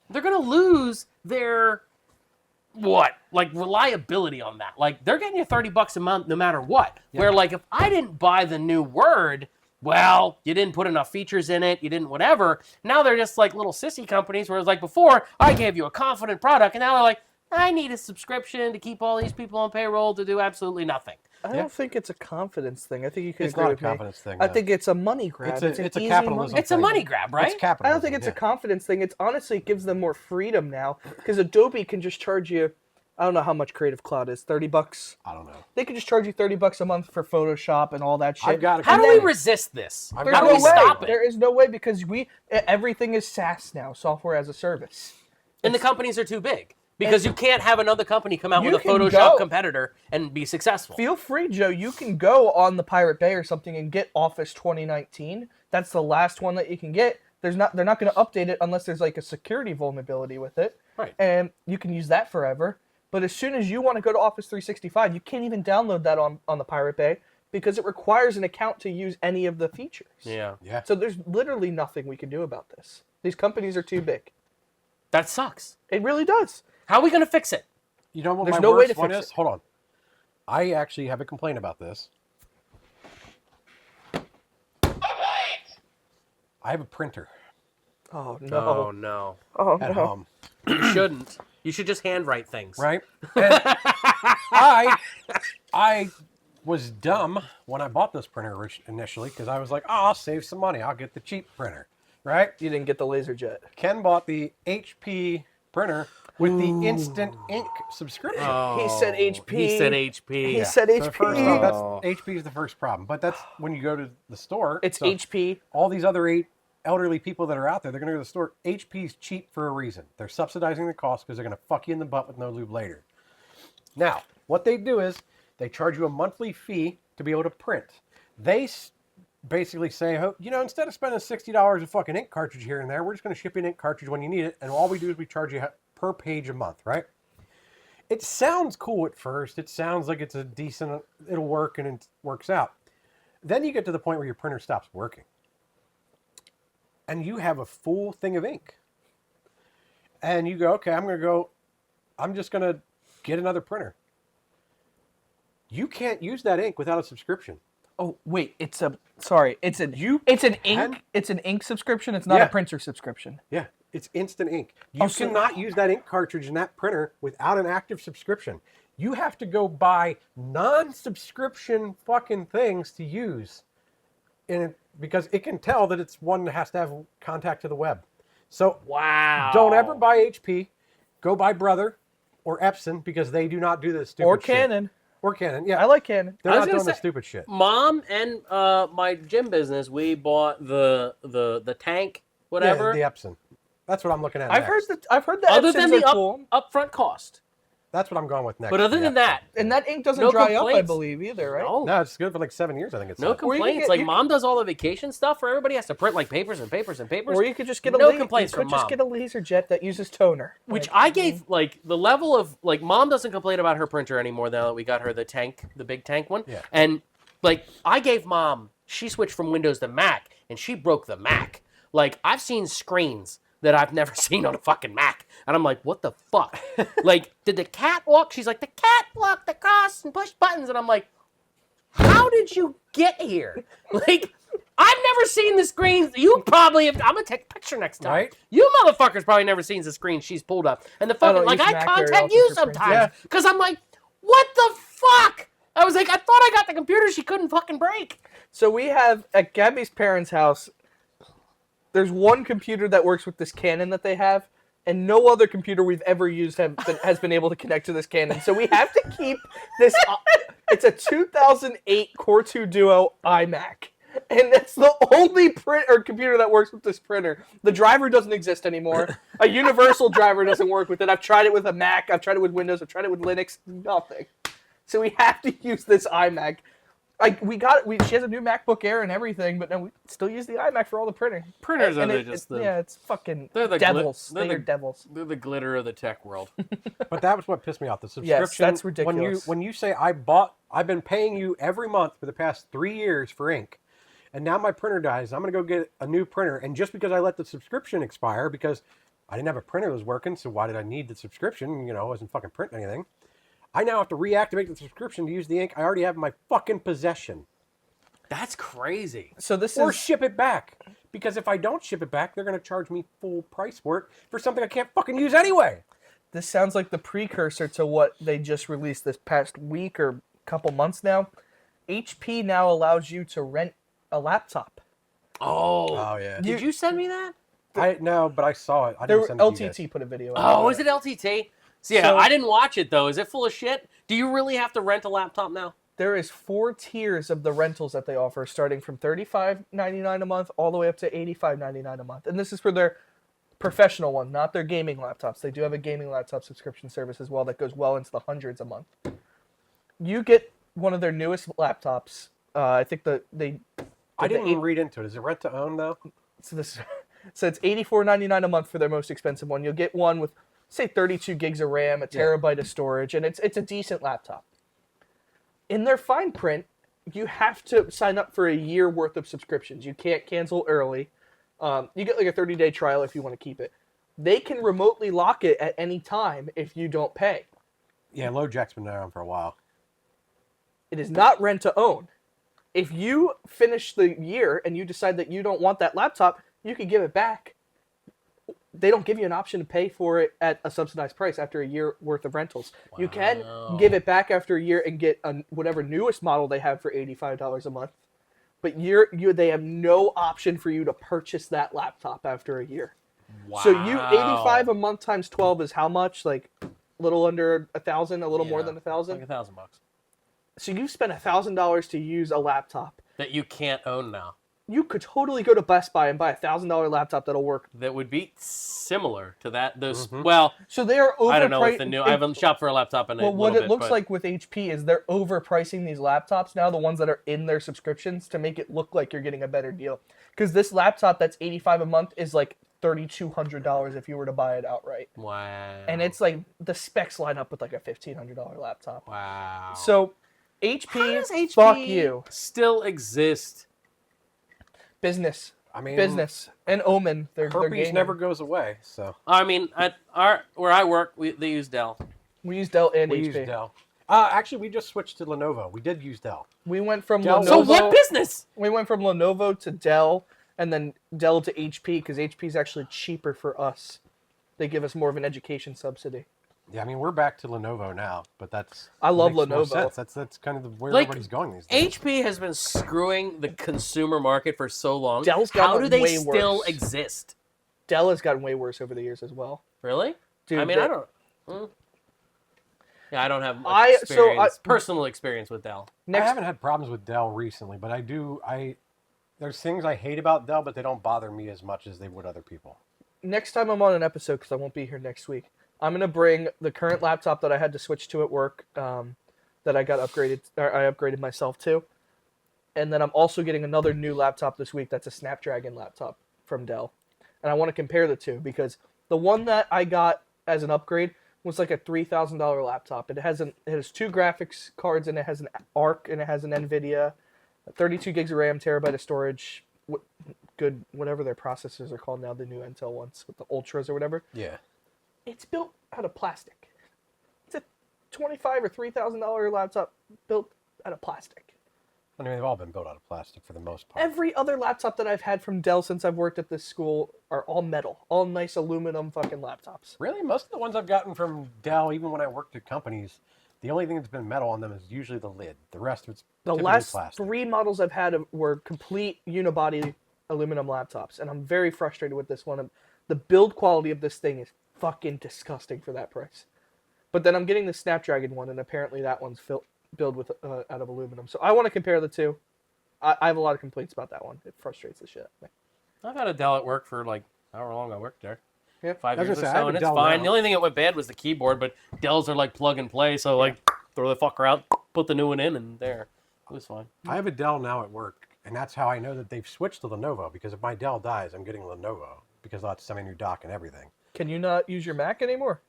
they're going to lose their... What? Like, reliability on that. Like, they're getting you $30 a month no matter what. Yeah. Where, like, if I didn't buy the new Word, well, you didn't put enough features in it, you didn't whatever. Now they're just like little sissy companies, whereas like before, I gave you a confident product, and now they're like, I need a subscription to keep all these people on payroll to do absolutely nothing. I don't think it's a confidence thing. I think you can It's agree not a with me. confidence thing. I no. think it's a money grab. It's an a easy capitalism money- It's a thing. money grab, right? It's capitalism. I don't think it's a confidence thing. It's honestly, it gives them more freedom now because Adobe can just charge you. I don't know how much Creative Cloud is. $30. I don't know. They could just charge you $30 a month for Photoshop and all that shit. I've got a How do complaint. we resist this? I've There's How got do no we way. stop it? There is no way because everything is SaaS now, software as a service. And the companies are too big. Because you can't have another company come out You with a can Photoshop go. competitor and be successful. Feel free, Joe. You can go on the Pirate Bay or something and get Office 2019. That's the last one that you can get. They're not going to update it unless there's like a security vulnerability with it. Right. And you can use that forever. But as soon as you want to go to Office 365, you can't even download that on the Pirate Bay because it requires an account to use any of the features. Yeah. Yeah. So there's literally nothing we can do about this. These companies are too big. That sucks. It really does. How are we going to fix it? You know what There's my no way worst to one fix is? it. Hold on. I actually have a complaint about this. I have a printer Oh, Oh, no. no. Oh, at no. home, You shouldn't. You should just handwrite things. right? And I was dumb when I bought this printer initially because I was like, oh, I'll save some money. I'll get the cheap printer, right? You didn't get the LaserJet. Ken bought the HP printer with the instant ink subscription. He said HP. He said HP. He said So HP. first off, that's HP is the first problem. But that's when you go to the store. It's so HP. all these other elderly people that are out there, they're going to go to the store. HP's cheap for a reason. They're subsidizing the cost because they're going to fuck you in the butt with no lube later. Now, what they do is they charge you a monthly fee to be able to print. They basically say, oh, you know, instead of spending $60 a fucking ink cartridge here and there, we're just going to ship you an ink cartridge when you need it, and all we do is we charge you per page a month, right? It sounds cool at first. It sounds like it's a decent, it'll work and it works out. Then you get to the point where your printer stops working. And you have a full thing of ink. And you go, okay, I'm just going to get another printer. You can't use that ink without a subscription. Oh wait, it's an ink subscription. It's not Yeah. a printer subscription. Yeah, it's instant ink. You so- cannot use that ink cartridge in that printer without an active subscription. You have to go buy non-subscription fucking things to use in it because it can tell that it's one that has to have contact to the web. So Wow. don't ever buy HP. Go buy Brother or Epson because they do not do this stupid Or shit. Canon. Or Canon. Yeah, I like Canon. they're I was not gonna doing the say- stupid shit. Mom and my gym business, we bought the tank, whatever. Yeah, the Epson. That's what I'm looking at I've next. heard the other Epsons than are the cool. upfront cost. That's what I'm going with next. But other the than Epson. that, And that ink doesn't No dry up, I complaints. believe, either, right? no, No, it's good for like 7 years, I think it's no said. Or you complaints. get- Like you- Mom does all the vacation stuff where everybody has to print like papers and papers and papers. Or you could just get a No complaints you could from just Mom. get a LaserJet that uses toner. Which Like, I gave like the level of like Mom doesn't complain about her printer anymore now that we got her the tank, the big tank one. Yeah. And like I gave Mom, she switched from Windows to Mac and she broke the Mac. Like I've seen screens that I've never seen on a fucking Mac. And I'm like, what the fuck? Like, did the cat walk? She's like, the cat walked across and pushed buttons. And I'm like, how did you get here? Like, I've never seen the screen. You probably have. I'm going to take a picture next time. Right? You motherfuckers probably never seen the screen she's pulled up. And the fucking, don't like, use I Mac very contact often you for screens. sometimes. Because I'm like, what the fuck? I was like, I thought I got the computer she couldn't fucking break. So we have, at Gabby's parents' house, there's one computer that works with this Canon that they have, and no other computer we've ever used has been able to connect to this Canon. So we have to keep this. It's a 2008 Core 2 Duo iMac, and that's the only computer that works with this printer. The driver doesn't exist anymore. A universal driver doesn't work with it. I've tried it with a Mac. I've tried it with Windows. I've tried it with Linux. Nothing. So we have to use this iMac. She has a new MacBook Air and everything, but no, we still use the iMac for all the printing. Printers And are it- just it- the... yeah, it's fucking They're the devils. they're They're the- devils. They're the glitter of the tech world. But that was what pissed me off. The subscription. that's ridiculous. When you say I've been paying you every month for the past 3 years for ink, and now my printer dies. I'm gonna go get a new printer, and just because I let the subscription expire because I didn't have a printer that was working, so why did I need the subscription? I wasn't fucking printing anything. I now have to reactivate the subscription to use the ink I already have in my fucking possession. That's crazy. So this Or is ship it back. Because if I don't ship it back, they're going to charge me full price for it for something I can't fucking use anyway. this sounds like the precursor to what they just released this past week or couple months now. HP now allows you to rent a laptop. Oh. yeah. Did you send me that? No, but I saw it. I didn't send it to you guys. LTT put a video out. Oh, about is it LTT? So, yeah, So- I didn't watch it, though. Is it full of shit? Do you really have to rent a laptop now? There is 4 tiers of the rentals that they offer, starting from $35.99 a month all the way up to $85.99 a month. And this is for their professional one, not their gaming laptops. They do have a gaming laptop subscription service as well that goes well into the hundreds a month. You get one of their newest laptops. I think I didn't even read into it. Is it rent to own, though? so it's $84.99 a month for their most expensive one. You'll get one with, say, 32 gigs of RAM, a terabyte of storage, and it's a decent laptop. In their fine print, you have to sign up for a year worth of subscriptions. You can't cancel early. You get like a 30-day trial if you want to keep it. They can remotely lock it at any time if you don't pay. Yeah, LoJack's been around for a while. It is not rent to own. If you finish the year and you decide that you don't want that laptop, you can give it back. They don't give you an option to pay for it at a subsidized price after a year worth of rentals. Wow. You can give it back after a year and get whatever newest model they have for $85 a month. But they have no option for you to purchase that laptop after a year. Wow. So $85 a month times 12 is how much? Like a little under $1,000, a little more than $1,000. Like $1,000. So you spent $1,000 to use a laptop That you can't own now. You could totally go to Best Buy and buy a $1,000 laptop that'll work. That would be similar to that. Those Mm-hmm. Well, So they are overpriced. I don't know if the new. I haven't shopped for a laptop in a Well, little what bit. it looks but like with HP is they're overpricing these laptops now, the ones that are in their subscriptions, to make it look like you're getting a better deal. Because this laptop that's $85 a month is like $3,200 if you were to buy it outright. Wow. And it's like the specs line up with like a $1,500 laptop. Wow. So How HP, does HP fuck you. still exist? Business. I mean, Business. And Omen. They're herpes gaming. never goes away, so I mean, at where I work, they use Dell. We use Dell and we HP. use Dell. Actually, we just switched to Lenovo. We did use Dell. We went from Dell- Lenovo. So what business? We went from Lenovo to Dell, and then Dell to HP, because HP is actually cheaper for us. They give us more of an education subsidy. Yeah, I mean, we're back to Lenovo now, but I love makes more Lenovo. sense. That's kind of where Like, everybody's going these days. HP has been screwing the consumer market for so long. Dell's How gotten do they way still worse. exist? Dell has gotten way worse over the years as well. Really? Dude, I mean, I don't. Yeah, I don't have much I- so experience, personal experience with Dell. I Next, haven't had problems with Dell recently, but I do. There's things I hate about Dell, but they don't bother me as much as they would other people. next time I'm on an episode, because I won't be here next week, I'm going to bring the current laptop that I had to switch to at work, that I got upgraded, or I upgraded myself to. And then I'm also getting another new laptop this week that's a Snapdragon laptop from Dell. And I want to compare the two, because the one that I got as an upgrade was like a $3,000 laptop. It has 2 graphics cards, and it has an ARC, and it has an NVIDIA, 32 gigs of RAM, terabyte of storage, good, whatever their processors are called now, the new Intel ones with the Ultras or whatever. Yeah. It's built out of plastic. It's a $25,000 or $3,000 laptop built out of plastic. I mean, they've all been built out of plastic for the most part. Every other laptop that I've had from Dell since I've worked at this school are all metal, all nice aluminum fucking laptops. Really, most of the ones I've gotten from Dell, even when I worked at companies, the only thing that's been metal on them is usually the lid. The rest of it's The typically last plastic. 3 models I've had were complete unibody aluminum laptops, and I'm very frustrated with this one. The build quality of this thing is fucking disgusting for that price. But then I'm getting the Snapdragon one, and apparently that one's built with out of aluminum. So I want to compare the two. I have a lot of complaints about that one. It frustrates the shit out of me. I've had a Dell at work for like however long I worked there. Yeah. 5 I was years or gonna say, I have so, a and it's Dell fine. now. The only thing that went bad was the keyboard, but Dells are like plug and play, so like throw the fucker out, put the new one in, and there. It was fine. I have a Dell now at work, and that's how I know that they've switched to Lenovo, because if my Dell dies, I'm getting Lenovo, because they'll have to send me a new dock and everything. Can you not use your Mac anymore?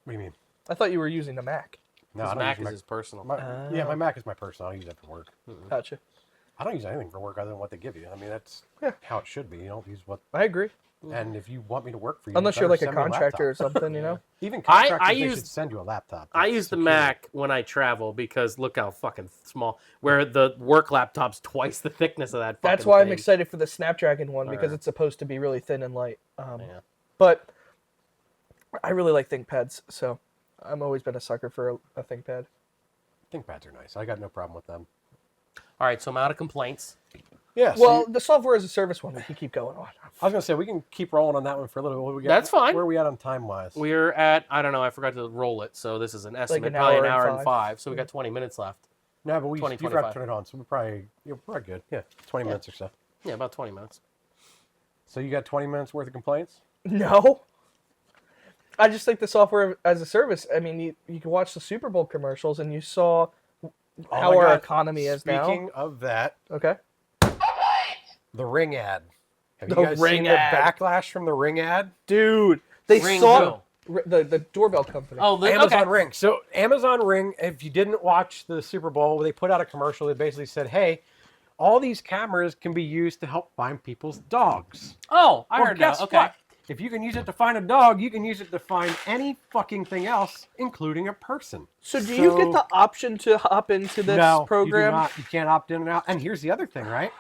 What do you mean? I thought you were using the Mac. No, His I don't Mac use is my, his personal. yeah, my Mac is my personal. I use it for work. Gotcha. I don't use anything for work other than what they give you. I mean, that's how it should be. You don't use what. I agree. And if you want me to work for you, Unless you you're like better a send me contractor or laptop. something, you know? Even I contractors, they used- should send you a laptop. I that's use the secure. Mac when I travel because look how fucking small. Where the work laptop's twice the thickness of that. That's fucking why I'm thing. excited for the Snapdragon one, because Alright. it's supposed to be really thin and light. Yeah. But I really like ThinkPads, so I've always been a sucker for a ThinkPad. ThinkPads are nice. I got no problem with them. All right, so I'm out of complaints. Yeah. So Well, the software as a service one, we can keep going on. I was gonna say we can keep rolling on that one for a little bit. What we got? That's fine. Where are we at on time wise? We're at, I don't know, I forgot to roll it, so this is an estimate, an probably hour an and hour and five. 5, so we got 20 minutes left. No, but we 20, you forgot to 25. turn it on, so we're probably good. Yeah, 20 minutes or so. Yeah, about 20 minutes. So you got 20 minutes worth of complaints? No. I just think the software as a service, I mean, you can watch the Super Bowl commercials and you saw how my our God. economy is now. Speaking of that, Okay. the Ring ad. Have you The guys Ring seen ad. the backlash from the Ring ad? Dude, they Ring saw who? the doorbell company. Oh, Amazon okay. Ring. So Amazon Ring, if you didn't watch the Super Bowl, they put out a commercial that basically said, hey, all these cameras can be used to help find people's dogs. Oh, I Well, heard guess that. Okay. what? If you can use it to find a dog, you can use it to find any fucking thing else, including a person. So do you get the option to hop into this no, program? You do not. You can't opt in and out. And here's the other thing, right?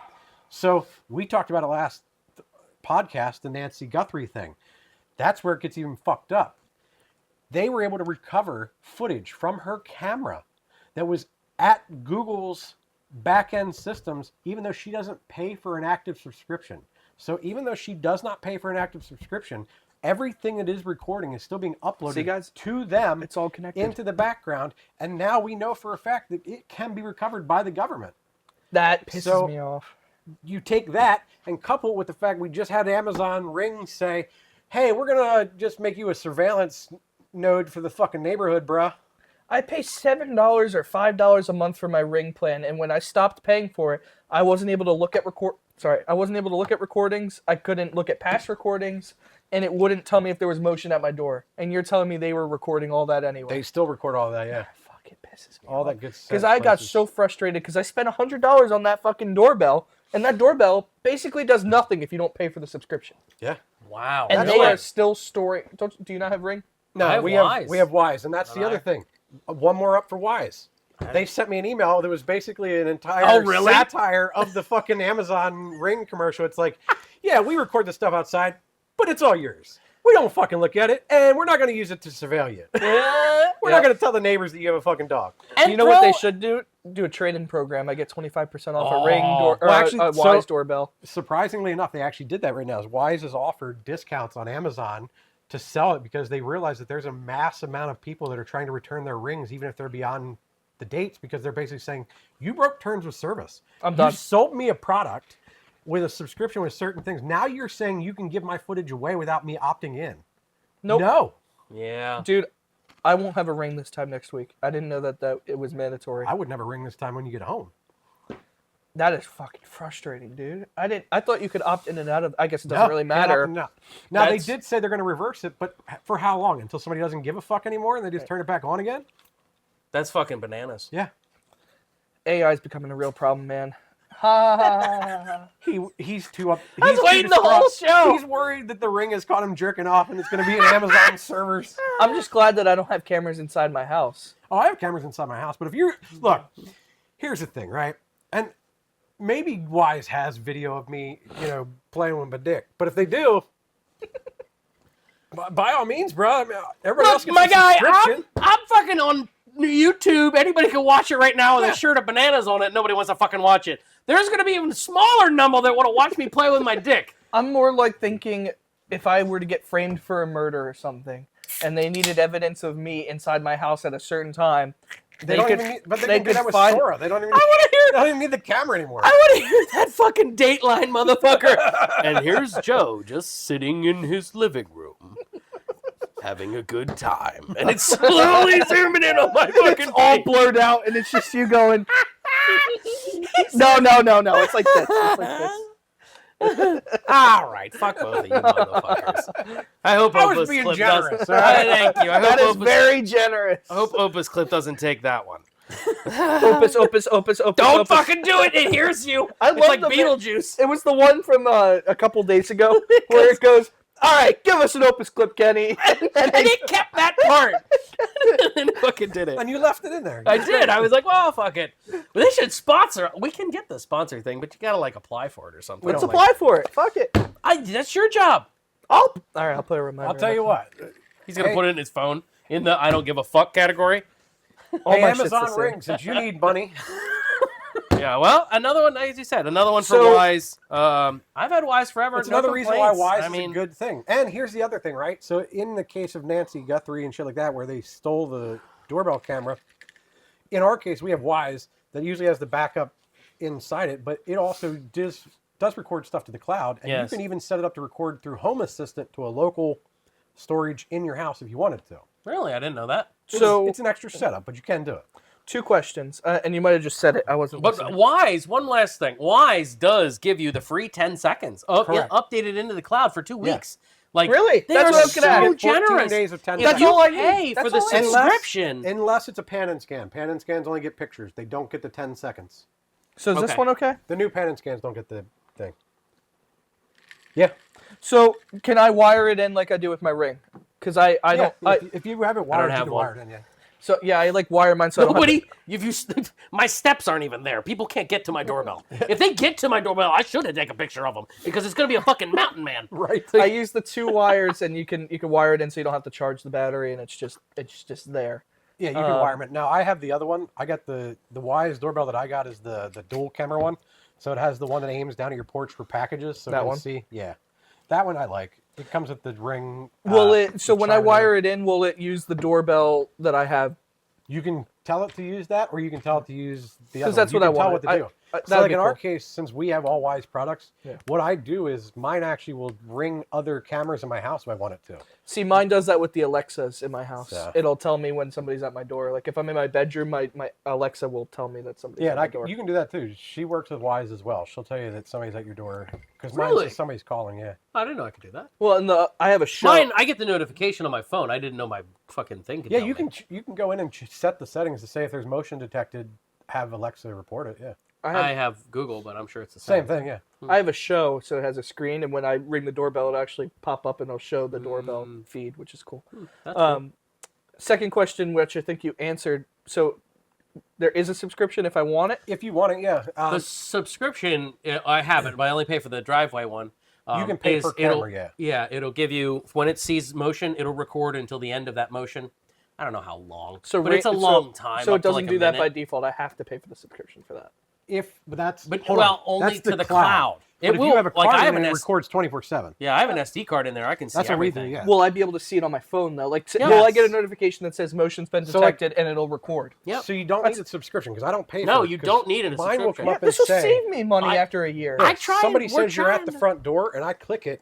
So we talked about it last podcast, the Nancy Guthrie thing. That's where it gets even fucked up. They were able to recover footage from her camera that was at Google's back-end systems, even though she doesn't pay for an active subscription. So even though she does not pay for an active subscription, everything that is recording is still being uploaded See, guys, to them. it's all connected. Into the background, and now we know for a fact that it can be recovered by the government. That pisses So- me off. You take that and couple it with the fact we just had Amazon Ring say, hey, we're going to just make you a surveillance node for the fucking neighborhood, bruh. I pay $7 or $5 a month for my Ring plan, and when I stopped paying for it, I wasn't able to look at recordings. I couldn't look at past recordings, and it wouldn't tell me if there was motion at my door. And you're telling me they were recording all that anyway. They still record all that, yeah. Fuck, it pisses me All off. that good stuff. Because I got so frustrated because I spent $100 on that fucking doorbell, and that doorbell basically does nothing if you don't pay for the subscription. Yeah. Wow. And That's they right. are still storing. Do you not have Ring? No, I have we Wise. have Wise, and that's And the other I- thing. One more up for Wise. They sent me an email that was basically an entire Oh, really? satire of the fucking Amazon Ring commercial. It's like, yeah, we record the stuff outside, but it's all yours. We don't fucking look at it, and we're not going to use it to surveil you. We're not going to tell the neighbors that you have a fucking dog. You know what they should do? Do a trade-in program. I get 25% off a Ring door, or Well, actually, a Wise doorbell. Surprisingly enough, they actually did that right now. Is Wise has offered discounts on Amazon to sell it because they realize that there's a mass amount of people that are trying to return their rings, even if they're beyond the dates, because they're basically saying, you broke terms of service. I'm done. You sold me a product with a subscription with certain things. Now you're saying you can give my footage away without me opting in. Nope. No. Yeah. Dude, I won't have a Ring this time next week. I didn't know that it was mandatory. I would never ring this time when you get home. That is fucking frustrating, dude. I thought you could opt in and out of. I guess it doesn't really matter. No. Now, they That's- did say they're going to reverse it, but for how long? Until somebody doesn't give a fuck anymore and they just turn it back on again? That's fucking bananas. Yeah. AI is becoming a real problem, man. He's too up. I was waiting the whole show. He's worried that the Ring has caught him jerking off, and it's going to be in Amazon servers. I'm just glad that I don't have cameras inside my house. Oh, I have cameras inside my house, but if you're look, here's the thing, right? And maybe Wise has video of me, playing with my dick. But if they do, by all means, bro. I mean, everybody else Look, gets my guy, subscription. I'm fucking on YouTube. Anybody can watch it right now with a shirt of bananas on it. Nobody wants to fucking watch it. There's going to be even smaller number that want to watch me play with my dick. I'm more like thinking if I were to get framed for a murder or something, and they needed evidence of me inside my house at a certain time. They can do that with Sora. They don't even need the camera anymore. I want to hear that fucking Dateline, motherfucker. And here's Joe just sitting in his living room, having a good time. And it's slowly zooming in on my fucking It's all face. blurred out, and it's just you going. No. It's like this. It's like this. All right, fuck both of you motherfuckers. I hope I was Opus being Clip generous, doesn't. all right? Thank you. I hope That is Opus, very generous. I hope Opus Clip doesn't take that one. Opus. Don't Opus. fucking do it. It hears you. I It's love like the Beetlejuice. It was the one from a couple days ago where it goes, all right, give us an Opus clip, Kenny. And it kept that part. And fucking did it. And you left it in there. I did. I was like, well, fuck it. But they should sponsor. We can get the sponsor thing, but you gotta like apply for it or something. Let's apply for it. Fuck it. That's your job. All right, I'll put a reminder. I'll tell you what. He's gonna put it in his phone in the I don't give a fuck category. All Hey, my shit's the Amazon same. Ring, since you need money. Yeah, well, another one, as you said, another one for So- Wise. I've had Wise forever. It's no another reason why complaints. Wise is a good thing. And here's the other thing, right? So in the case of Nancy Guthrie and shit like that, where they stole the doorbell camera, in our case, we have Wise that usually has the backup inside it, but it also does record stuff to the cloud. And Yes. you can even set it up to record through Home Assistant to a local storage in your house if you wanted to. Really, I didn't know that. So It's an extra setup, but you can do it. 2 questions, and you might have just said it. I wasn't But listening. Wise, one last thing. Wise does give you the free 10 seconds. Correct. Updated into the cloud for 2 Yeah. weeks. Like, Really? They That's are what I was gonna so ask. 14 generous. days of 10 If That's you all I need. pay That's for the all I need. subscription. Unless it's a pan and scan. Pan and scans only get pictures. They don't get the 10 seconds. So is this Okay. one okay? The new pan and scans don't get the thing. Yeah. So can I wire it in like I do with my Ring? Because I don't. If you have it wired, you have can one. wire it in, yeah. So yeah, I like wire mine. So I don't have Nobody, my steps aren't even there. People can't get to my doorbell. If they get to my doorbell, I should have taken a picture of them because it's gonna be a fucking mountain man. Right. I use the 2 wires, and you can wire it in, so you don't have to charge the battery, and it's just there. Yeah, you can wire it. Now, I have the other one. I got the Wise doorbell that I got is the dual camera one. So it has the one that aims down at your porch for packages. So That you can one? see. Yeah. That one I like. It comes with the Ring. Will it? So when I chime wire it in, will it use the doorbell that I have? You can tell it to use that, or you can tell it to use the other. Because that's one. what I You can tell want. what to do. So that'd like be in our cool. case, since we have all Wise products, Yeah. what I do is mine actually will ring other cameras in my house if I want it to. See, mine does that with the Alexas in my house. Yeah. It'll tell me when somebody's at my door. Like if I'm in my bedroom, my Alexa will tell me that somebody's Yeah, at my and door. you can do that too. She works with Wise as well. She'll tell you that somebody's at your door because mine Really? says somebody's calling. Yeah. I didn't know I could do that. Well, and I have a show. Mine, I get the notification on my phone. I didn't know my fucking thing could Yeah, tell you me. can go in and set the settings to say if there's motion detected, have Alexa report it. Yeah. I have Google, but I'm sure it's the Same thing. Yeah. I have a show, so it has a screen, and when I ring the doorbell, it'll actually pop up and it'll show the doorbell feed, which is cool. That's cool. Second question, which I think you answered. So there is a subscription if I want it. If you want it, yeah. The subscription, I have it, but I only pay for the driveway one. You can pay per camera, yeah. Yeah, it'll give you, when it sees motion, it'll record until the end of that motion. I don't know how long, So but it's a long time. So up it to doesn't like do a that by minute. default. I have to pay for the subscription for that. But that's But, hold well, on. only That's to the cloud. But It if will, you have a like, card I have in an it, it records 24/7. Yeah, I have an SD card in there. I can see That's what we do. everything. Yeah. Will I be able to see it on my phone though? Like, Yes. will I get a notification that says motion's been So, like- detected and it'll record? Yep. So you don't need a subscription because I don't pay. No, for it, you 'cause don't need a Mine will subscription. come up and This will say, save me money I- after a year. I tried. Somebody we're says you're at the trying. front door, and I click it,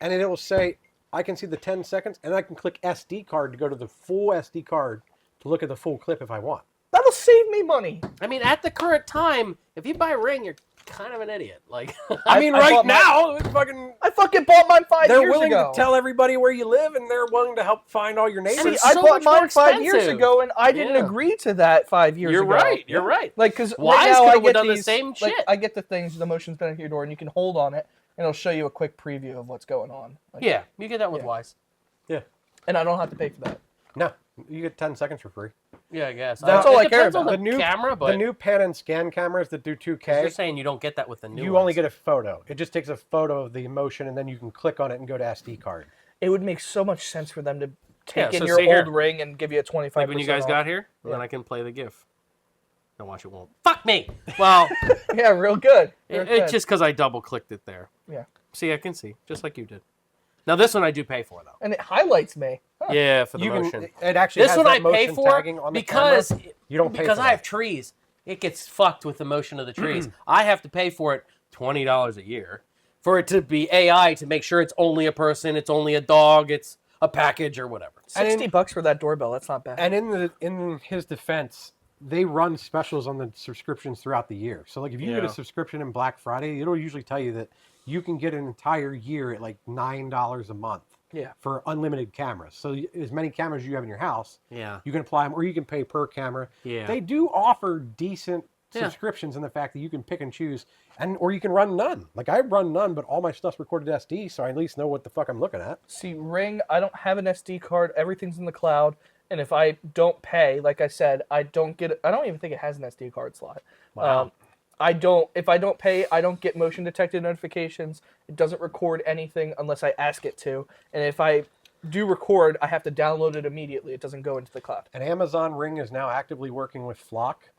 and it will say I can see the 10 seconds, and I can click SD card to go to the full SD card to look at the full clip if I want. That'll save me money. I mean, at the current time, if you buy a Ring, you're kind of an idiot. Like, I mean, I right bought now, it's fucking. I fucking bought mine 5 They're years willing ago. to tell everybody where you live, and they're willing to help find all your neighbors. See, it's I so bought much more mine 5 years expensive. ago, and I didn't Yeah. agree to that 5 years you're ago. right. You're right. Like, because Wise right now could I have get done the these, same like, shit. I get the things, the motion's been at your door, and you can hold on it, and it'll show you a quick preview of what's going on. Like, Yeah, you get that with Yeah. Wise. Yeah. and I don't have to pay for that. No, you get 10 seconds for free. Yeah, I guess. That's all it I care depends on about. the, The new camera, but the new pan and scan cameras that do 2K. you're saying you don't get that with the new You ones. only get a photo. It just takes a photo of the motion, and then you can click on it and go to SD card. It would make so much sense for them to take Yeah, in so your see here. old ring and give you a 25%. Like when you guys off. got here, Yeah. then I can play the GIF. Don't watch it won't. Fuck me. Well, Yeah, real good. Real it's good. just because I double clicked it there. Yeah. See, I can see just like you did. Now this one I do pay for though. And it highlights me. Huh. Yeah, for the You motion. can. It actually This has one that I pay motion for tagging on the because camera. You don't pay because for I have that. trees. It gets fucked with the motion of the trees. I have to pay for it $20 a year for it to be AI to make sure it's only a person, it's only a dog, it's a package or whatever. $60 for that doorbell. That's not bad. And in his defense, they run specials on the subscriptions throughout the year. So like if you get Yeah. a subscription in Black Friday, it'll usually tell you that you can get an entire year at like $9 a month. Yeah. For unlimited cameras. So as many cameras you have in your house, Yeah. you can apply them, or you can pay per camera. Yeah. They do offer decent Yeah. subscriptions in the fact that you can pick and choose, or you can run none. Like I run none, but all my stuff's recorded SD, so I at least know what the fuck I'm looking at. See, Ring, I don't have an SD card. Everything's in the cloud. And if I don't pay, like I said, I don't get it. I don't even think it has an SD card slot. Wow. If I don't pay, I don't get motion detected notifications. It doesn't record anything unless I ask it to. And if I do record, I have to download it immediately. It doesn't go into the cloud. And Amazon Ring is now actively working with Flock.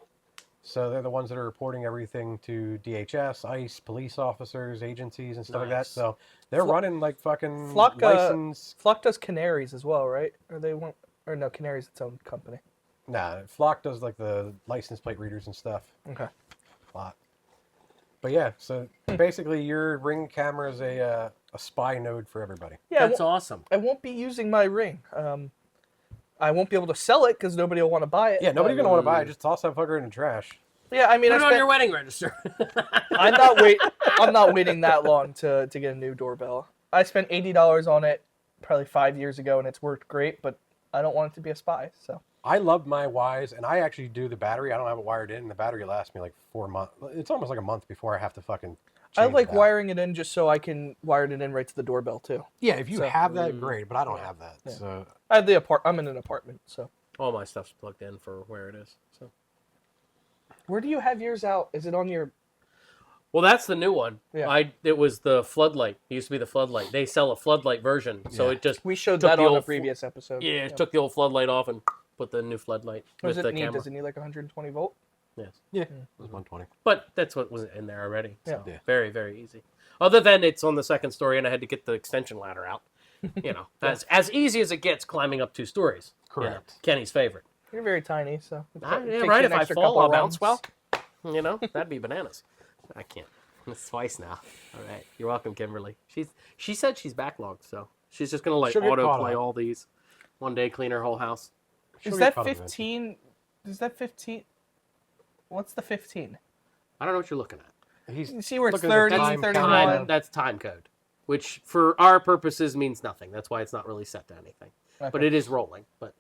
So they're the ones that are reporting everything to DHS, ICE, police officers, agencies, and stuff like that. Nice. So they're running like fucking Flock, license. Flock does canaries as well, right? Or no, Canary's its own company. Nah, Flock does like the license plate readers and stuff. Okay. Lot. But yeah, so basically your Ring camera is a spy node for everybody. Yeah, That's awesome. I won't be using my Ring. I won't be able to sell it because nobody will want to buy it. Yeah, nobody's gonna want to buy it. Just toss that fucker in the trash. Yeah, I mean, Put it on your wedding register. I'm not waiting that long to get a new doorbell. I spent $80 on it probably 5 years ago, and it's worked great. But I don't want it to be a spy. So I love my Wise, and I actually do the battery. I don't have it wired in. The battery lasts me like 4 months. It's almost like a month before I have to fucking. I change like it out. wiring it in just so I can wire it in right to the doorbell too. Yeah, if you So- have that, great. But I don't have that. Yeah. So I'm in an apartment, so. All my stuff's plugged in for where it is. So. Where do you have yours out? Is it on your? Well, that's the new one. Yeah. It was the floodlight. It used to be the floodlight. They sell a floodlight version, so Yeah. it just We showed Took that the on a old previous episode. yeah, it took the old floodlight off and put the new floodlight What with does the it need? camera. Does it need like 120 volt? Yes, yeah, it was 120. but that's what was in there already. So Yeah. very very easy. Other than it's on the second story, and I had to get the extension ladder out. You know, that's as easy as it gets climbing up 2 stories. you know. Correct. Kenny's favorite. You're very tiny, so. it Yeah, takes you right. an If I extra fall, couple I'll of bounce well. rounds. You know, that'd be bananas. I can't. It's twice now. All right. You're welcome, Kimberly. She said she's backlogged, so she's just gonna like She'll get auto caught play up. all these. One day, clean her whole house. She'll Is get that caught up eventually. 15? Is that 15? What's the 15? I don't know what you're looking at. He's You see where it's looking at the 30, time 31. countdown. That's time code, which for our purposes means nothing. That's why it's not really set to anything. But Okay. it is rolling. But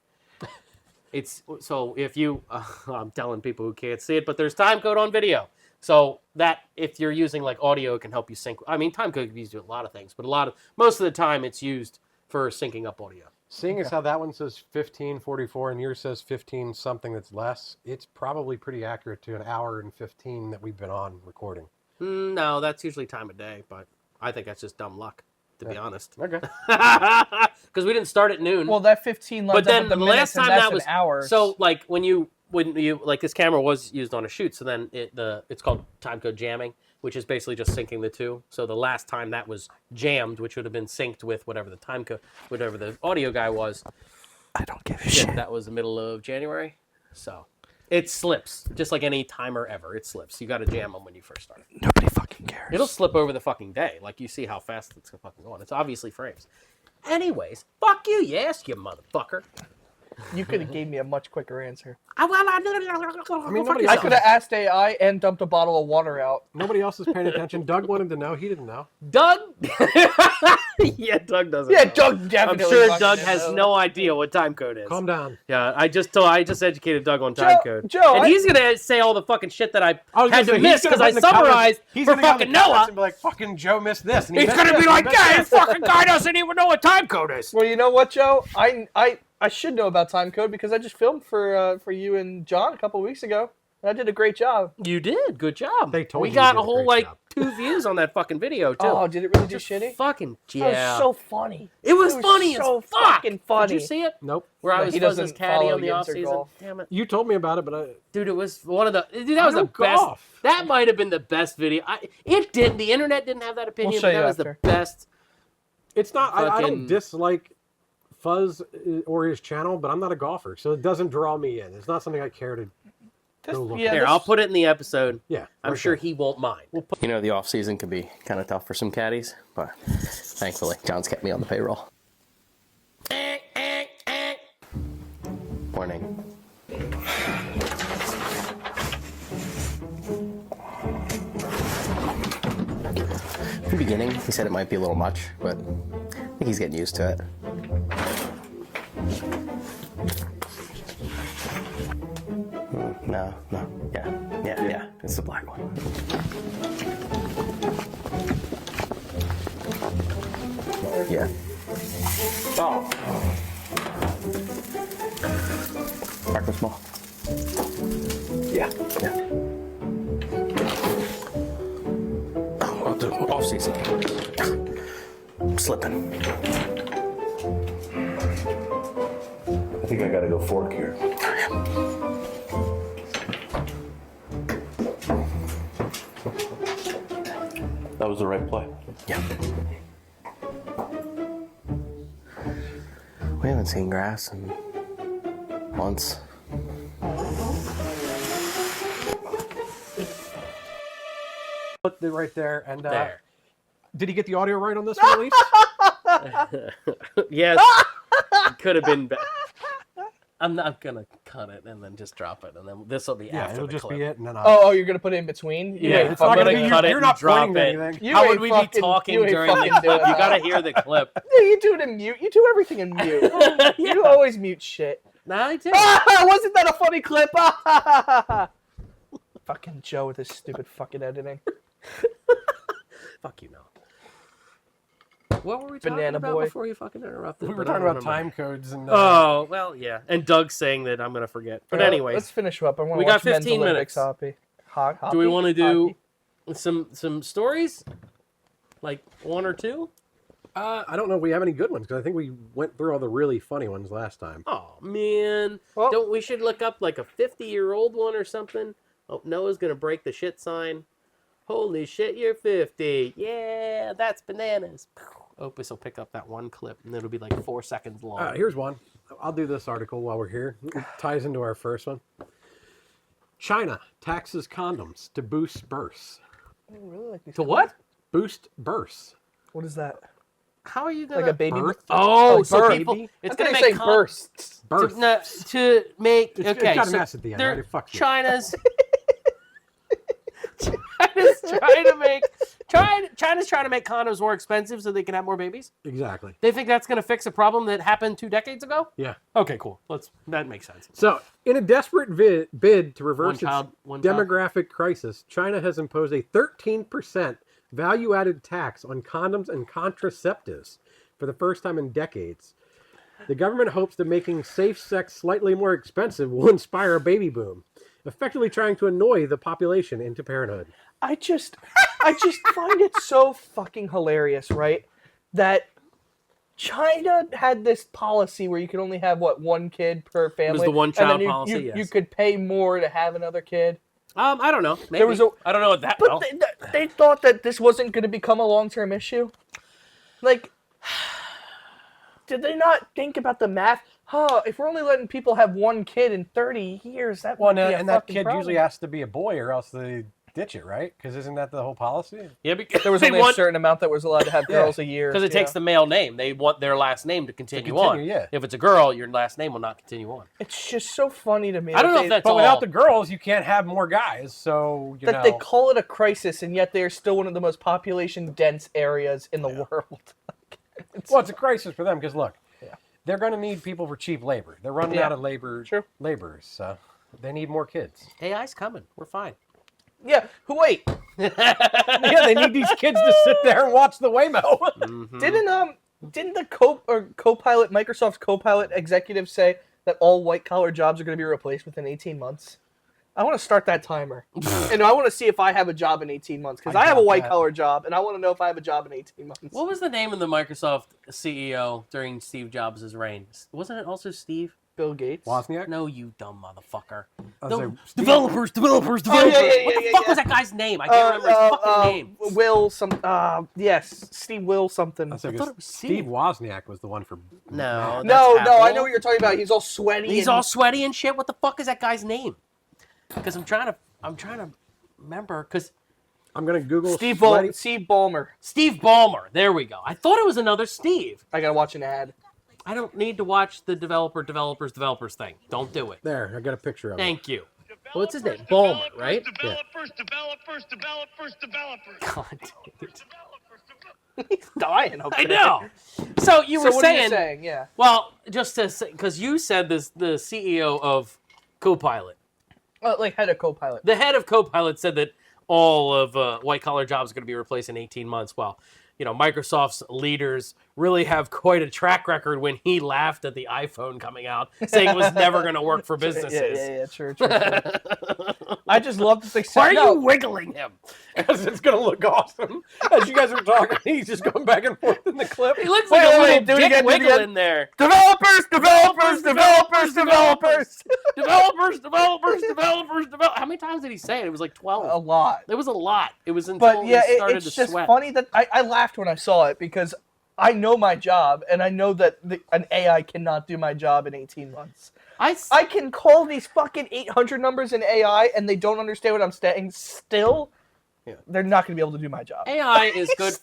it's so if you, I'm telling people who can't see it, but there's time code on video. So that if you're using like audio, it can help you sync. I mean, time code can be used to do a lot of things, but most of the time it's used for syncing up audio. Seeing as how that one says 15:44 and yours says 15 something that's less, it's probably pretty accurate to an hour and 15 that we've been on recording. No, that's usually time of day, but I think that's just dumb luck, to be Yeah. honest. Okay. Because we didn't start at noon. Well, that 15 lines but then up with the the last minutes, and time that's that was an hour. so like when you like this camera was used on a shoot, so then it's called time code jamming, which is basically just syncing the two. So the last time that was jammed, which would have been synced with whatever the time code, whatever the audio guy was, I don't give a shit. that was the middle of January. So it slips, just like any timer ever. It slips. You got to jam them when you first start. Nobody fucking cares. It'll slip over the fucking day. Like you see how fast it's fucking going. It's obviously frames. Anyways, fuck you, yes, you motherfucker. You could have gave me a much quicker answer. I mean, nobody I else, could have asked AI and dumped a bottle of water out. nobody else is paying attention. Doug wanted to know. He didn't know. Doug? Yeah, Doug doesn't Yeah, know. Doug I'm definitely. sure fucking Doug didn't has know. no idea what time code is. Calm down. Yeah, I just educated Doug on time code. Joe, and he's gonna say all the fucking shit that I was had gonna to say, miss he's gonna because I put in the comments- summarized he's for gonna go in the fucking comments Noah. and be like, "Fucking Joe missed this." And He's missed gonna this, be and like, he missed "Yeah, this." this fucking guy doesn't even know what time code is." Well, you know what, Joe? I should know about time code because I just filmed for you and John a couple weeks ago. I did a great job. You did. Good job. They told we you got did a a whole great like job. 2 views on that fucking video too. Oh, did it really do Just shitty? Fucking That yeah. was so funny. It was funny so as fuck. fucking funny. Did you see it? Nope. Where I No, was he fuzzing his doesn't caddy follow on the Yinzer off season. Golf. Damn it. You told me about it, but Dude, it was one of the. Dude, that I was the don't best. golf. That might have been the best video. It didn't. The internet didn't have that opinion. show But you that was after. the best. it's not. I Fucking- don't dislike Fuzz or his channel, but I'm not a golfer, so it doesn't draw me in. It's not something I care to go look yeah, at. Here, I'll put it in the episode. Yeah, I'm right sure there. he won't mind. You know, the off season can be kind of tough for some caddies, but thankfully, John's kept me on the payroll. Morning. In the beginning, he said it might be a little much, but I think he's getting used to it. No, yeah, it's the black one. Yeah. Oh. Dark small. Yeah. Oh, the off season. I'm slipping. I think I gotta go fork here. That was the right play. Yeah. We haven't seen grass in months. Put it right there. And There. did he get the audio right on this one, at least? Yes. It could have been better. I'm not gonna cut it and then just drop it, and then this will be Yeah, after it'll the just clip. be it, and then Oh, you're gonna put it in between? You Yeah, ain't it's not fucking gonna doing cut it. it You're and not drop pointing it. to anything. You How ain't would we fucking- be talking you ain't during the fucking clip? doing You gotta that. hear the clip. Yeah, you do it in mute. You do everything in mute. You always mute shit. Nah, I did. Wasn't that a funny clip? Fucking Joe with his stupid fucking editing. Fuck you, no. What were we talking Banana about boy. before you fucking interrupted? We were But I talking don't about remember. time codes and. Oh, well, yeah. And Doug's saying that I'm gonna forget. But anyways, let's finish up. I want to we got watch Men's 15 Olympics minutes. hockey. do we want to do Hockey. some stories? Like 1 or 2? I don't know if we have any good ones because I think we went through all the really funny ones last time. Oh man, Well- don't we should look up like a 50-year-old one or something? Oh, Noah's gonna break the shit sign. Holy shit, you're 50. Yeah, that's bananas. Opus will pick up that one clip, and it'll be like 4 seconds long. Here's one. I'll do this article while we're here. It ties into our first one. China taxes condoms to boost births. I really like these To what? Boost births. What is that? How are you gonna? Like a baby? Birth? Oh, Like so birth. people. I It's thought gonna you make were saying bursts. Births. to make It's okay. got a so mess at the end, they're- right? Fuck you. China's China's trying to make China's trying to make condoms more expensive so they can have more babies. Exactly. They think that's going to fix a problem that happened 2 decades ago. Yeah. Okay, cool. That makes sense. So, in a desperate bid to reverse One child. its demographic crisis, China has imposed a 13% value-added tax on condoms and contraceptives for the first time in decades. The government hopes that making safe sex slightly more expensive will inspire a baby boom, effectively trying to annoy the population into parenthood. I just find it so fucking hilarious, right? That China had this policy where you could only have one kid per family. the one and then child you, policy, You yes. could pay more to have another kid. I don't know. Maybe. There was a- I don't know what that But well. they thought that this wasn't going to become a long-term issue. Like, did they not think about the math? If we're only letting people have one kid in 30 years, that Well, might be a and that fucking kid problem. usually has to be a boy, or else they ditch it, right? Because isn't that the whole policy? Yeah, because There was they only a want, certain amount that was allowed to have girls a year. because it takes the male name. They want their last name to continue, on. Yeah. If it's a girl, your last name will not continue on. It's just so funny to me. I don't know if that's But all. without the girls, you can't have more guys. So you that know. they call it a crisis, and yet they're still one of the most population-dense areas in the world. Well, it's a crisis for them because look, they're going to need people for cheap labor. They're running out of laborers, so they need more kids. AI's coming. We're fine. Yeah, wait. Yeah, they need these kids to sit there and watch the Waymo. Didn't the Copilot, Microsoft's Copilot executive say that all white-collar jobs are going to be replaced within 18 months? I want to start that timer. And I want to see if I have a job in 18 months. Because I have a white-collar job, and I want to know if I have a job in 18 months. What was the name of the Microsoft CEO during Steve Jobs' reign? Wasn't it also Steve? Bill Gates? Wozniak? No, you dumb motherfucker. was like, Developers. yeah, What the fuck yeah. was that guy's name? I can't remember his fucking name. Yes, Steve Will something. I thought it was Steve Wozniak was the one for. No, No, that's I Apple. know what you're talking about. He's all sweaty. He's and- all sweaty and shit. What the fuck is that guy's name? Because I'm trying to remember. Because I'm gonna Google Steve Ballmer. Steve Ballmer. There we go. I thought it was another Steve. I gotta watch an ad. I don't need to watch the developers thing. Don't do it. There, I got a picture of it. Thank you. What's his name? Ballmer, right? Developers. God damn it. He's dying up I there. know. So you were So what are you saying? Yeah. Well, just to say, because you said this, the CEO of Copilot, Like head of Copilot. the head of Copilot said that all of white collar jobs are going to be replaced in 18 months. Well, you know, Microsoft's leaders really have quite a track record when he laughed at the iPhone coming out, saying it was never going to work for businesses. Yeah, true. I just love that they said, Why are you wiggling him? Because it's gonna look awesome. As you guys are talking, he's just going back and forth in the clip. He looks like a little do it dick again, do it wiggle again. in there. Developers. How many times did he say it? It was like 12. A lot. It was a lot. It was until But yeah, he started it's to just sweat. funny that I laughed when I saw it because I know my job and I know that an AI cannot do my job in 18 months. I can call these fucking 800 numbers in AI and they don't understand what I'm saying. Still, they're not going to be able to do my job. AI is good.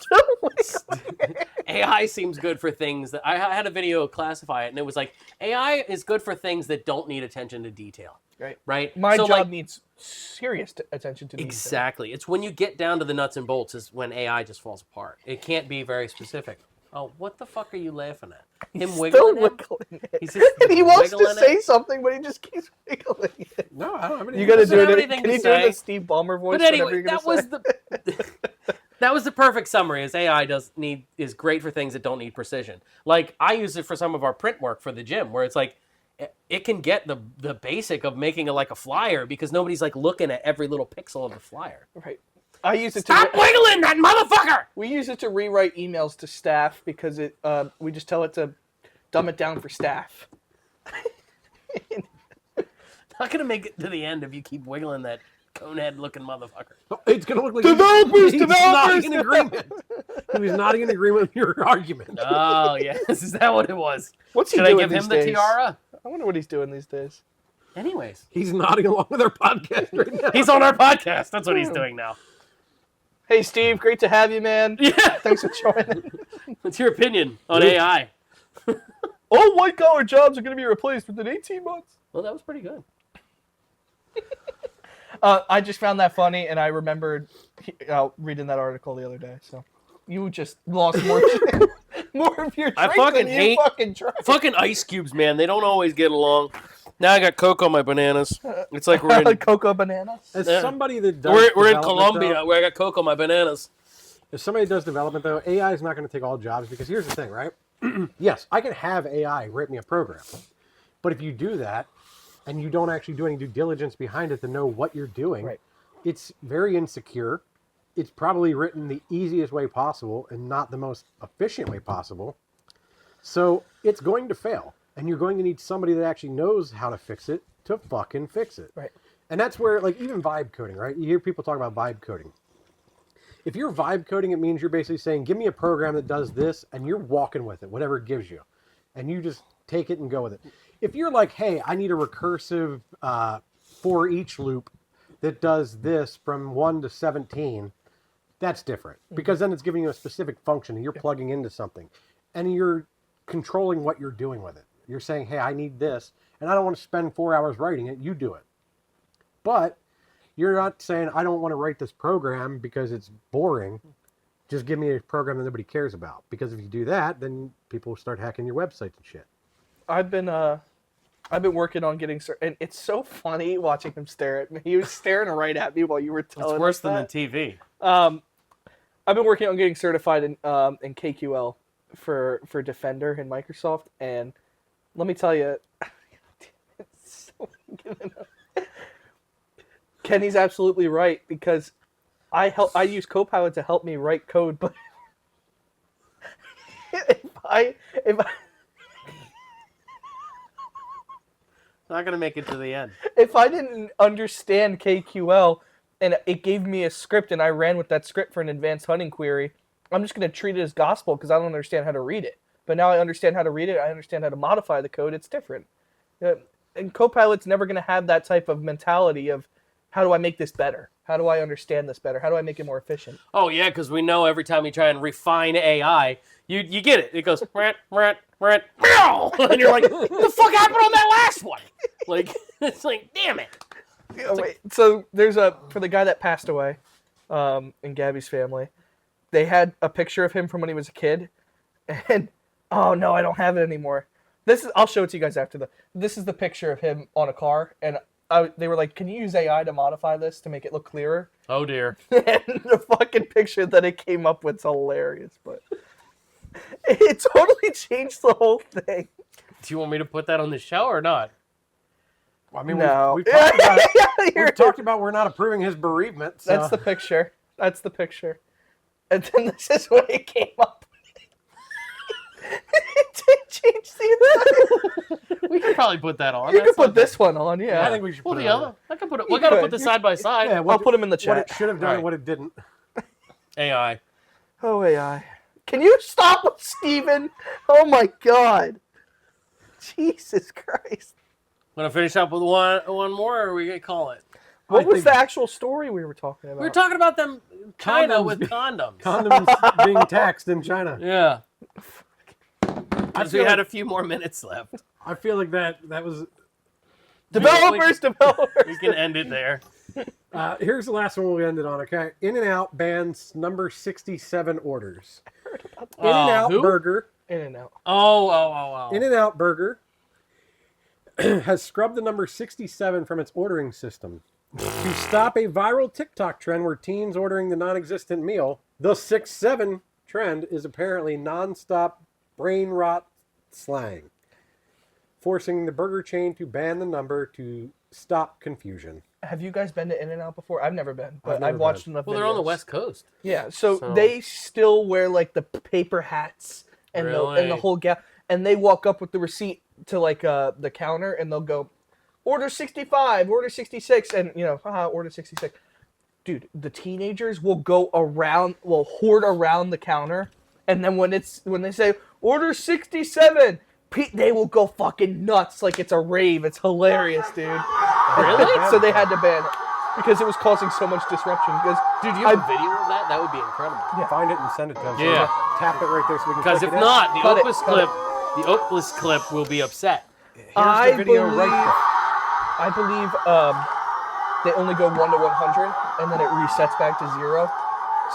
AI seems good for things that I had a video classify it, and it was like AI is good for things that don't need attention to detail. Right. My So, job like, needs serious attention to detail. exactly. It's when you get down to the nuts and bolts is when AI just falls apart. It can't be very specific. Oh, what the fuck are you laughing at? Him Still wiggling? wiggling it. He's just And he wants to wiggling say it? something, but he just keeps wiggling it. No, I don't have any. You got to doesn't do have it. anything Can to you do it say. in voice But whenever anyway, you're gonna that was say? that was the perfect summary. Is AI is great for things that don't need precision. Like I use it for some of our print work for the gym, where it's like it can get the basic of making a flyer because nobody's like looking at every little pixel of the flyer. Right. I use it Stop to wiggling that motherfucker! we use it to rewrite emails to staff because it we just tell it to dumb it down for staff. Not gonna make it to the end if you keep wiggling that conehead-looking motherfucker. It's gonna look like Developers, he's nodding in agreement. He was nodding in agreement with your argument. Oh yes, is that what it was? What's he Should I doing give him these the days? tiara? I wonder what he's doing these days. Anyways, He's nodding along with our podcast right now. he's on our podcast. That's what he's doing now. Hey Steve, great to have you, man. Yeah. Thanks for joining. What's your opinion on AI? All white collar jobs are going to be replaced within 18 months. Well, that was pretty good. I just found that funny, and I remembered reading that article the other day. So you just lost more of your drink I fucking than you hate fucking drank. fucking ice cubes, man. They don't always get along. Now I got Coke on my bananas. It's like we're in Cocoa bananas. As Yeah. somebody that does we're in development, Colombia though, where I got Coke on my bananas. if somebody does development, though, AI is not going to take all jobs because here's the thing, right? Yes, I can have AI write me a program. But if you do that and you don't actually do any due diligence behind it to know what you're doing, Right. it's very insecure. It's probably written the easiest way possible and not the most efficient way possible. So it's going to fail. And you're going to need somebody that actually knows how to fix it to fucking fix it. Right. And that's where, like, even vibe coding, right? You hear people talk about vibe coding. If you're vibe coding, it means you're basically saying, give me a program that does this, and you're walking with it, whatever it gives you. And you just take it and go with it. If you're like, hey, I need a recursive for each loop that does this from 1 to 17, that's different. Because then it's giving you a specific function and you're plugging into something. And you're controlling what you're doing with it. You're saying, hey, I need this, and I don't want to spend 4 hours writing it. You do it. But you're not saying, I don't want to write this program because it's boring. Just give me a program that nobody cares about. Because if you do that, then people will start hacking your websites and shit. I've been working on getting, and it's so funny watching him stare at me. He was staring right at me while you were telling It's worse us than that. the TV. I've been working on getting certified in KQL for Defender in Microsoft, and let me tell you, it's so Kenny's absolutely right, because I use Copilot to help me write code, but if I Not gonna make it to the end. if I didn't understand KQL and it gave me a script and I ran with that script for an advanced hunting query, I'm just going to treat it as gospel because I don't understand how to read it. But now I understand how to read it. I understand how to modify the code. It's different. And Copilot's never going to have that type of mentality of, how do I make this better? How do I understand this better? How do I make it more efficient? Oh yeah, because we know every time you try and refine AI, you get it. It goes rant, meow, and you're like, what the fuck happened on that last one? Like it's like, damn it. So there's for the guy that passed away in Gabby's family, they had a picture of him from when he was a kid, and oh no, I don't have it anymore. I'll show it to you guys after this is the picture of him on a car, and they were like, can you use AI to modify this to make it look clearer? Oh dear. And the fucking picture that it came up with's hilarious, but it totally changed the whole thing. Do you want me to put that on the show or not? Well, I mean, No. we've talked about it. Here We've it talked is. about we're not approving his bereavement. So. That's the picture. That's the picture. And then this is what it came up with. It did change the We could probably put that on. You can That's put not this one on, yeah. I think we should Well, put the it on other. I can put it. You We gotta could. put the side by side. Yeah, I'll put them in the What chat. it should have done Right. and what it didn't. AI. Oh, AI. Can you stop with Steven? Oh my god. Jesus Christ. Want to finish up with one more, or are we gonna call it? What I was think- the actual story we were talking about? We were talking about them China Condoms with be- condoms. Condoms being taxed in China. Yeah. I Because we feel, had like, a few more minutes left. I feel like that was... Developers. We can end it there. Here's the last one we ended on, okay? In-N-Out bans number 67 orders. In-N-Out who? Burger. In-N-Out. Oh. In-N-Out Burger has scrubbed the number 67 from its ordering system to stop a viral TikTok trend where teens ordering the non-existent meal. The 6-7 trend is apparently non-stop brain rot slang, forcing the burger chain to ban the number to stop confusion. Have you guys been to In-N-Out before? I've never been, but never I've watched been. enough Well, they're on the videos. West Coast. Yeah, so So- they still wear like the paper hats and Really? the whole gap, and they walk up with the receipt to like the counter, and they'll go, order 65, order 66, and haha, order 66. Dude, the teenagers will go around, will hoard around the counter, and then when they say order 67, they will go fucking nuts like it's a rave. It's hilarious, dude. Really? So they had to ban it because it was causing so much disruption. Because Dude, do you have a video of that? That would be incredible. Find it and send it to them. So Yeah. tap it right there so we can Because click if it in. not, the Cut it, Oakless cut it. clip, the Oakless clip will be upset. Here's I the video believe- right I believe they only go 1 to 100, and then it resets back to 0.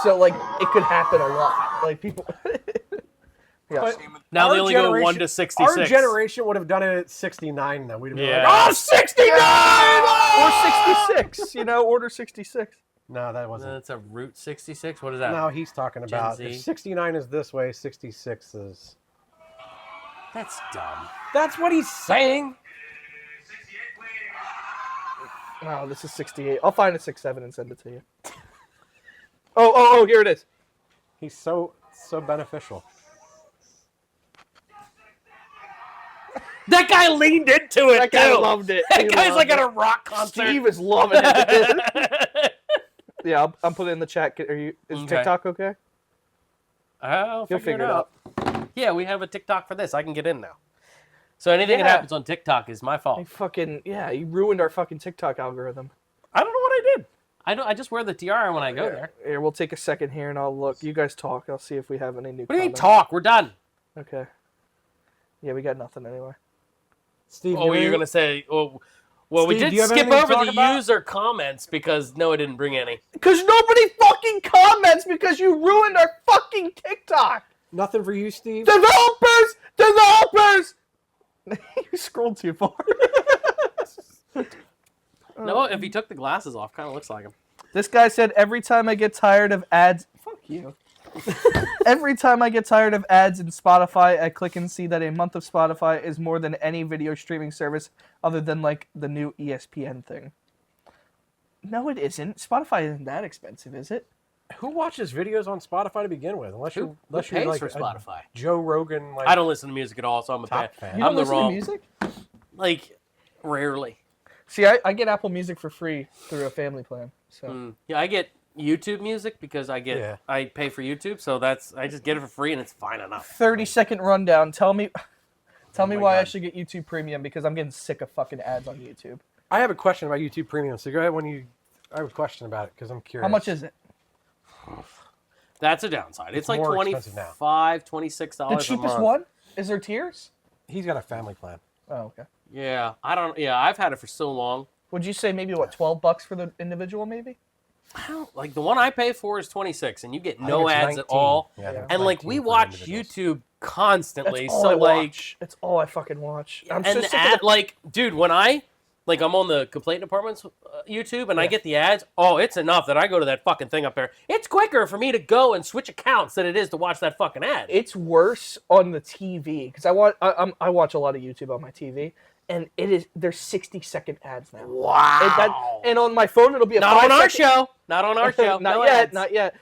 So like it could happen a lot. Like people. Yeah. But Now our they only go generation- 1 to 66. Our generation would have done it at 69, though. We'd have been Yeah. like, oh, 69! Or 66, order 66. No, that wasn't. That's a Route 66. What is that? No, he's talking Gen about Z? if 69 is this way, 66 is. That's dumb. That's what he's saying. Oh, this is 68. I'll find a 67 and send it to you. Oh, here it is. He's so beneficial. That guy leaned into it, That guy too. loved it. That He guy's loved like it. at a rock concert. Steve is loving it. Yeah, I'm putting it in the chat. Is Okay. TikTok okay? I'll You'll figure it figure it out. Yeah, we have a TikTok for this. I can get in now. So anything that Yeah. happens on TikTok is my fault. You ruined our fucking TikTok algorithm. I don't know what I I just wear the tiara when I go there. Here, we'll take a second here and I'll look. You guys talk. I'll see if we have any new What do you mean comments. talk? We're done. Okay. Yeah, we got nothing anyway. Steve, Oh, you're gonna say? Oh, well, we Steve, did do you have skip anything to over talk the about? user comments because Noah didn't bring any. Because nobody fucking comments because you ruined our fucking TikTok. Nothing for you, Steve? Developers! Developers! You scrolled too far. Noah, if he took the glasses off, kind of looks like him. This guy said, every time I get tired of ads... Fuck you. Every time I get tired of ads in Spotify, I click and see that a month of Spotify is more than any video streaming service other than, like, the new ESPN thing. No, it isn't. Spotify isn't that expensive, is it? Who watches videos on Spotify to begin with? Unless you're pays like for a Spotify? Joe Rogan. Like, I don't listen to music at all, so I'm a Top fan. fan. You I'm don't the listen wrong. to music? Like, rarely. See, I get Apple Music for free through a family plan. So Yeah, I get YouTube music because I pay for YouTube, so I just get it for free and it's fine enough. 30-second rundown. Tell me why I God. should get YouTube Premium because I'm getting sick of fucking ads on YouTube. I have a question about YouTube Premium. So go ahead I have a question about it because I'm curious. How much is it? That's a downside. It's like more expensive now. $25, $26 The a month. cheapest one? Is there tiers? He's got a family plan. Oh, okay. Yeah, I've had it for so long. Would you say maybe what, $12 for the individual maybe? I don't like the one I pay for is 26 and you get I no think it's ads 19. at all. Yeah, I think it's And like 19 we for watch individuals. YouTube constantly, That's all so I like watch. That's all I fucking watch. I'm and so the sick of ad, the- like dude, when I'm on the complaint department's YouTube and I get the ads, it's enough that I go to that fucking thing up there. It's quicker for me to go and switch accounts than it is to watch that fucking ad. It's worse on the TV because I watch a lot of YouTube on my TV, and there's 60-second ads now. Wow. And on my phone it'll be a Not on our 5-second show. Not on our show. not No yet, ads. not yet.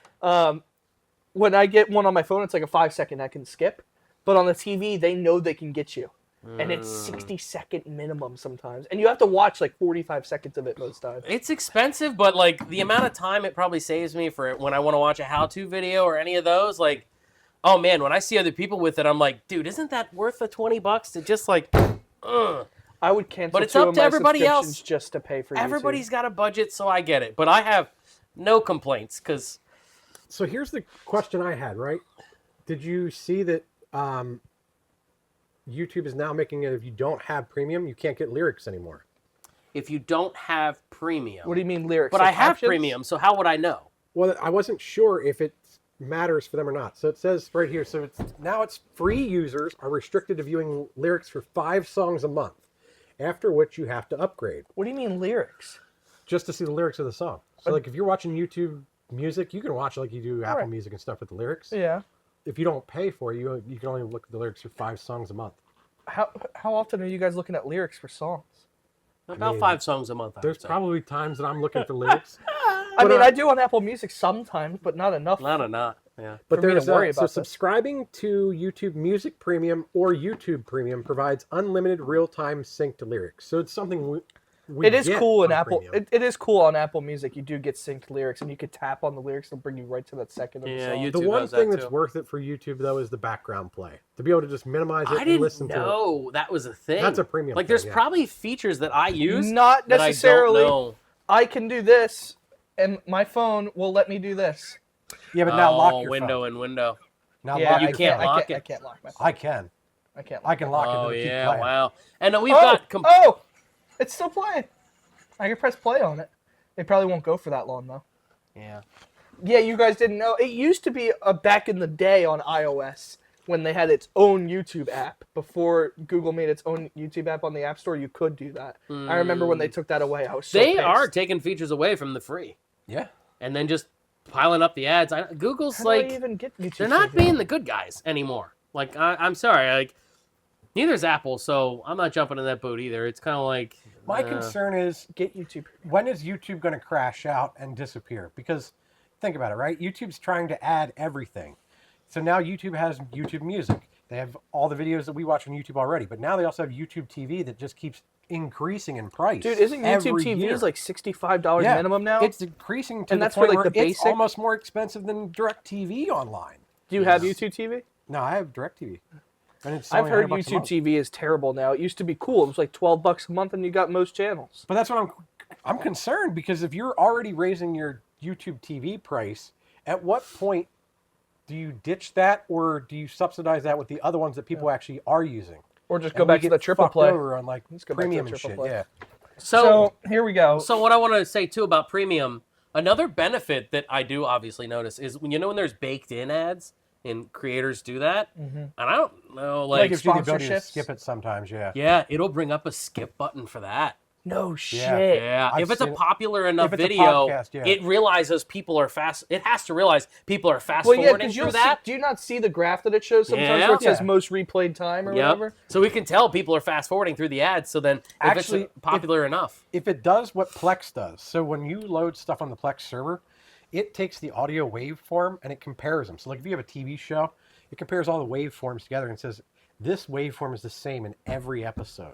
When I get one on my phone, it's like a 5-second I can skip. But on the TV, they know they can get you. And it's 60-second minimum sometimes. And you have to watch like 45 seconds of it most times. It's expensive, but like the amount of time it probably saves me for when I want to watch a how-to video or any of those, like, oh man, when I see other people with it, I'm like, dude, isn't that worth the $20 to just like, I would cancel But it's 2 up of to my everybody else. subscriptions just to pay for YouTube. Everybody's got a budget, so I get it. But I have no complaints because So here's the question I had, right? Did you see that YouTube is now making it if you don't have premium, you can't get lyrics anymore? if you don't have premium, What do you mean lyrics? but Like I have captions? premium, so how would I know? Well, I wasn't sure if it matters for them or not. So it says right here. So it's free users are restricted to viewing lyrics for 5 songs a month, after which you have to upgrade What do you mean lyrics? just to see the lyrics of the song. So like if you're watching YouTube Music, you can watch like you do Apple Music and stuff with the lyrics. Yeah. If you don't pay for it, you can only look at the lyrics for 5 songs a month. How often are you guys looking at lyrics for songs? About 5 songs a month. I There's would say. probably times that I'm looking at the lyrics. I mean, I do on Apple Music sometimes, but not enough. not enough. Yeah. But For me to there's worry so about this. subscribing to YouTube Music Premium or YouTube Premium provides unlimited real-time sync to lyrics. So it's something we It is get cool in on Apple. Premium. It is cool on Apple Music. You do get synced lyrics, and you could tap on the lyrics. It'll bring you right to that second of the Yeah, song. YouTube The one does thing that that's too. worth it for YouTube though is the background play. To be able to just minimize it I and listen didn't to it. know that was a thing. That's a premium Like, thing, there's yeah. probably features that I use Not that necessarily. I don't know. I can do this, and my phone will let me do this. Yeah, but now lock your window phone. and window. Now Yeah, lock you your can't phone. lock it. I can't lock my phone. I can. I can't. I can lock it. Oh and keep yeah, playing. wow. And we've Oh, got oh, it's still playing. I can press play on it. It probably won't go for that long though. yeah. Yeah, you guys didn't know. It used to be back in the day on iOS when they had its own YouTube app. Before Google made its own YouTube app on the App Store, you could do that. I remember when they took that away. I was so They pissed. are taking features away from the free Yeah. and then just piling up the ads. Google's How do I like even get YouTube they're not TV? being the good guys anymore. Like I'm sorry, like neither's Apple, so I'm not jumping in that boat either. It's kind of like My concern is Get YouTube. when is YouTube going to crash out and disappear? Because think about it, right? YouTube's trying to add everything. So now YouTube has YouTube Music. They have all the videos that we watch on YouTube already, but now they also have YouTube TV that just keeps increasing in price. Dude, isn't YouTube every TV year. is like $65 Yeah, minimum now? It's increasing to And the that's for, point like, where the it's basic? almost more expensive than DirecTV online. Do you have YouTube TV? No, I have DirecTV. And it's I've only heard $100 a YouTube month. TV is terrible now. It used to be cool. It was like $12 a month and you got most channels. But that's what I'm I'm concerned because if you're already raising your YouTube TV price, at what point do you ditch that, or do you subsidize that with the other ones that people actually are using? Or just And go we back to get the triple fucked play. over on like Let's go back to premium the and triple shit. play. Yeah. So here we go. So what I want to say too about premium, another benefit that I do obviously notice is when there's baked in ads and creators do that, and I don't know, Like like if you the ability to sponsorships? skip it sometimes, yeah. yeah, it'll bring up a skip button for that. No shit. Yeah, I've if it's a seen it. popular enough If it's a video, podcast, yeah. it realizes people are fast. It has to realize people are fast Well, yeah, forwarding because through you'll that. see. Do you not see the graph that it shows sometimes Yeah. where it says Yeah. most replayed time or Yep. whatever? So we can tell people are fast forwarding through the ads. So then, if Actually, it's popular enough, If it does what Plex does, so when you load stuff on the Plex server, it takes the audio waveform and it compares them. So like if you have a TV show, it compares all the waveforms together and says, this waveform is the same in every episode.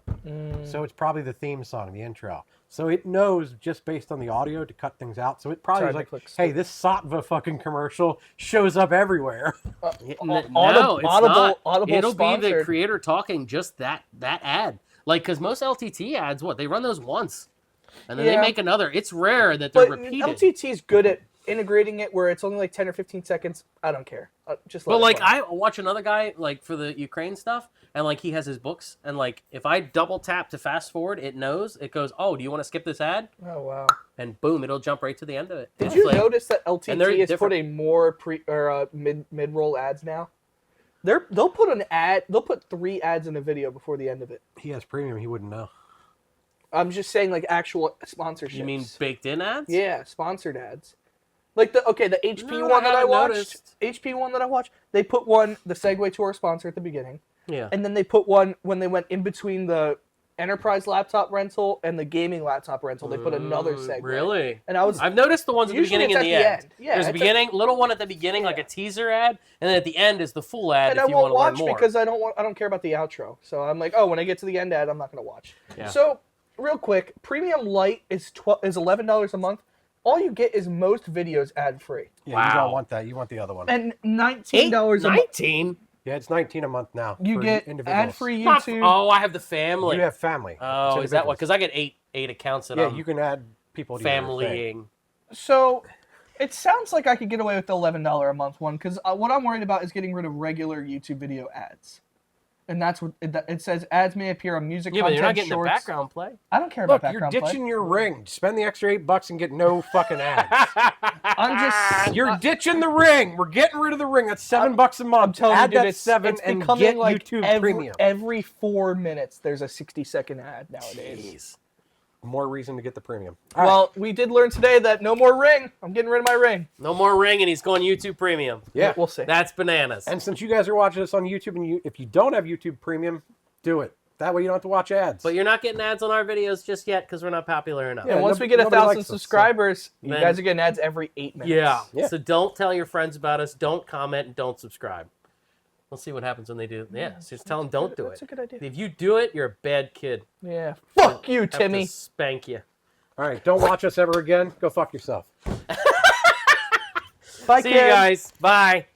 So it's probably the theme song, the intro. So it knows just based on the audio to cut things out. So it probably Sorry, is like, Netflix. hey, this Satva fucking commercial shows up everywhere. no, it's Audible not. Audible It'll be the sponsored. creator talking just that ad. Like, because most LTT ads, they run those once, and then they Yeah. make another. It's rare that they're But repeated. LTT is good at integrating it where it's only like 10 or 15 seconds. I don't care. Just let But it like play. I watch another guy like for the Ukraine stuff, and like he has his books, and like if I double tap to fast forward, it knows. It goes, oh, do you want to skip this ad? Oh wow. And boom, it'll jump right to the end of it. Did It's you like- notice that and they're LTT is different. putting more mid roll ads now? They'll put an ad. They'll put 3 ads in a video before the end of it. He has premium, he wouldn't know. I'm just saying like actual sponsorships. You mean baked in ads? Yeah, sponsored ads. Like the HP No, one I that I haven't watched. noticed. HP one that I watched. They put the segue to our sponsor at the beginning, Yeah. and then they put one when they went in between the enterprise laptop rental and the gaming laptop rental. They put another segue. Really? And I've noticed the ones at the Usually beginning and it's the at end. the end. Yeah, There's a it's beginning, little one at the beginning, like a teaser ad, and then at the end is the full ad and if I you won't want to learn watch more. because I don't care about the outro. So I'm like, oh, when I get to the end ad, I'm not going to watch. Yeah. So real quick, Premium Lite is $11 a month. All you get is most videos ad free, Yeah, you Wow. don't want that. You want the other one. and $19 a month. 19? Yeah, it's $19 a month now. You for get individuals. ad free Not- YouTube. Oh, I have the family. You have family. Oh, It's is that what? individuals. Because I get eight accounts that Yeah, I'm you can add people to your thing. familying. So it sounds like I could get away with the $11 a month one because what I'm worried about is getting rid of regular YouTube video ads. And that's what it says. Ads may appear on music Yeah, but content, you're not getting shorts. the background play. I don't care Look, about you're background ditching play. your ring. Spend the extra $8 and get no fucking ads. I'm just. You're ditching the ring. We're getting rid of the ring. That's $7 a month. I'm telling Add you, dude, that it's 7 it's and becoming get like YouTube every, Premium. every 4 minutes there's a 60-second ad nowadays. Jeez. More reason to get the premium. Well, we did learn today that no more ring. I'm getting rid of my ring. No more ring, and he's going YouTube Premium. Yeah. We'll see. That's bananas. And since you guys are watching this on YouTube, and if you don't have YouTube Premium, do it. That way you don't have to watch ads. But you're not getting ads on our videos just yet because we're not popular enough. And Yeah, once we get nobody 1,000 likes us, so- subscribers, you Then- guys are getting ads every 8 minutes. Yeah. Yeah. So don't tell your friends about us. Don't comment and don't subscribe. We'll see what happens when they do. Yeah. So just tell them don't do That's it. a good idea. If you do it, you're a bad kid. Yeah. Fuck you, Have to Timmy. spank you. All right, don't watch us ever again. Go fuck yourself. Bye, See kid. you guys. Bye.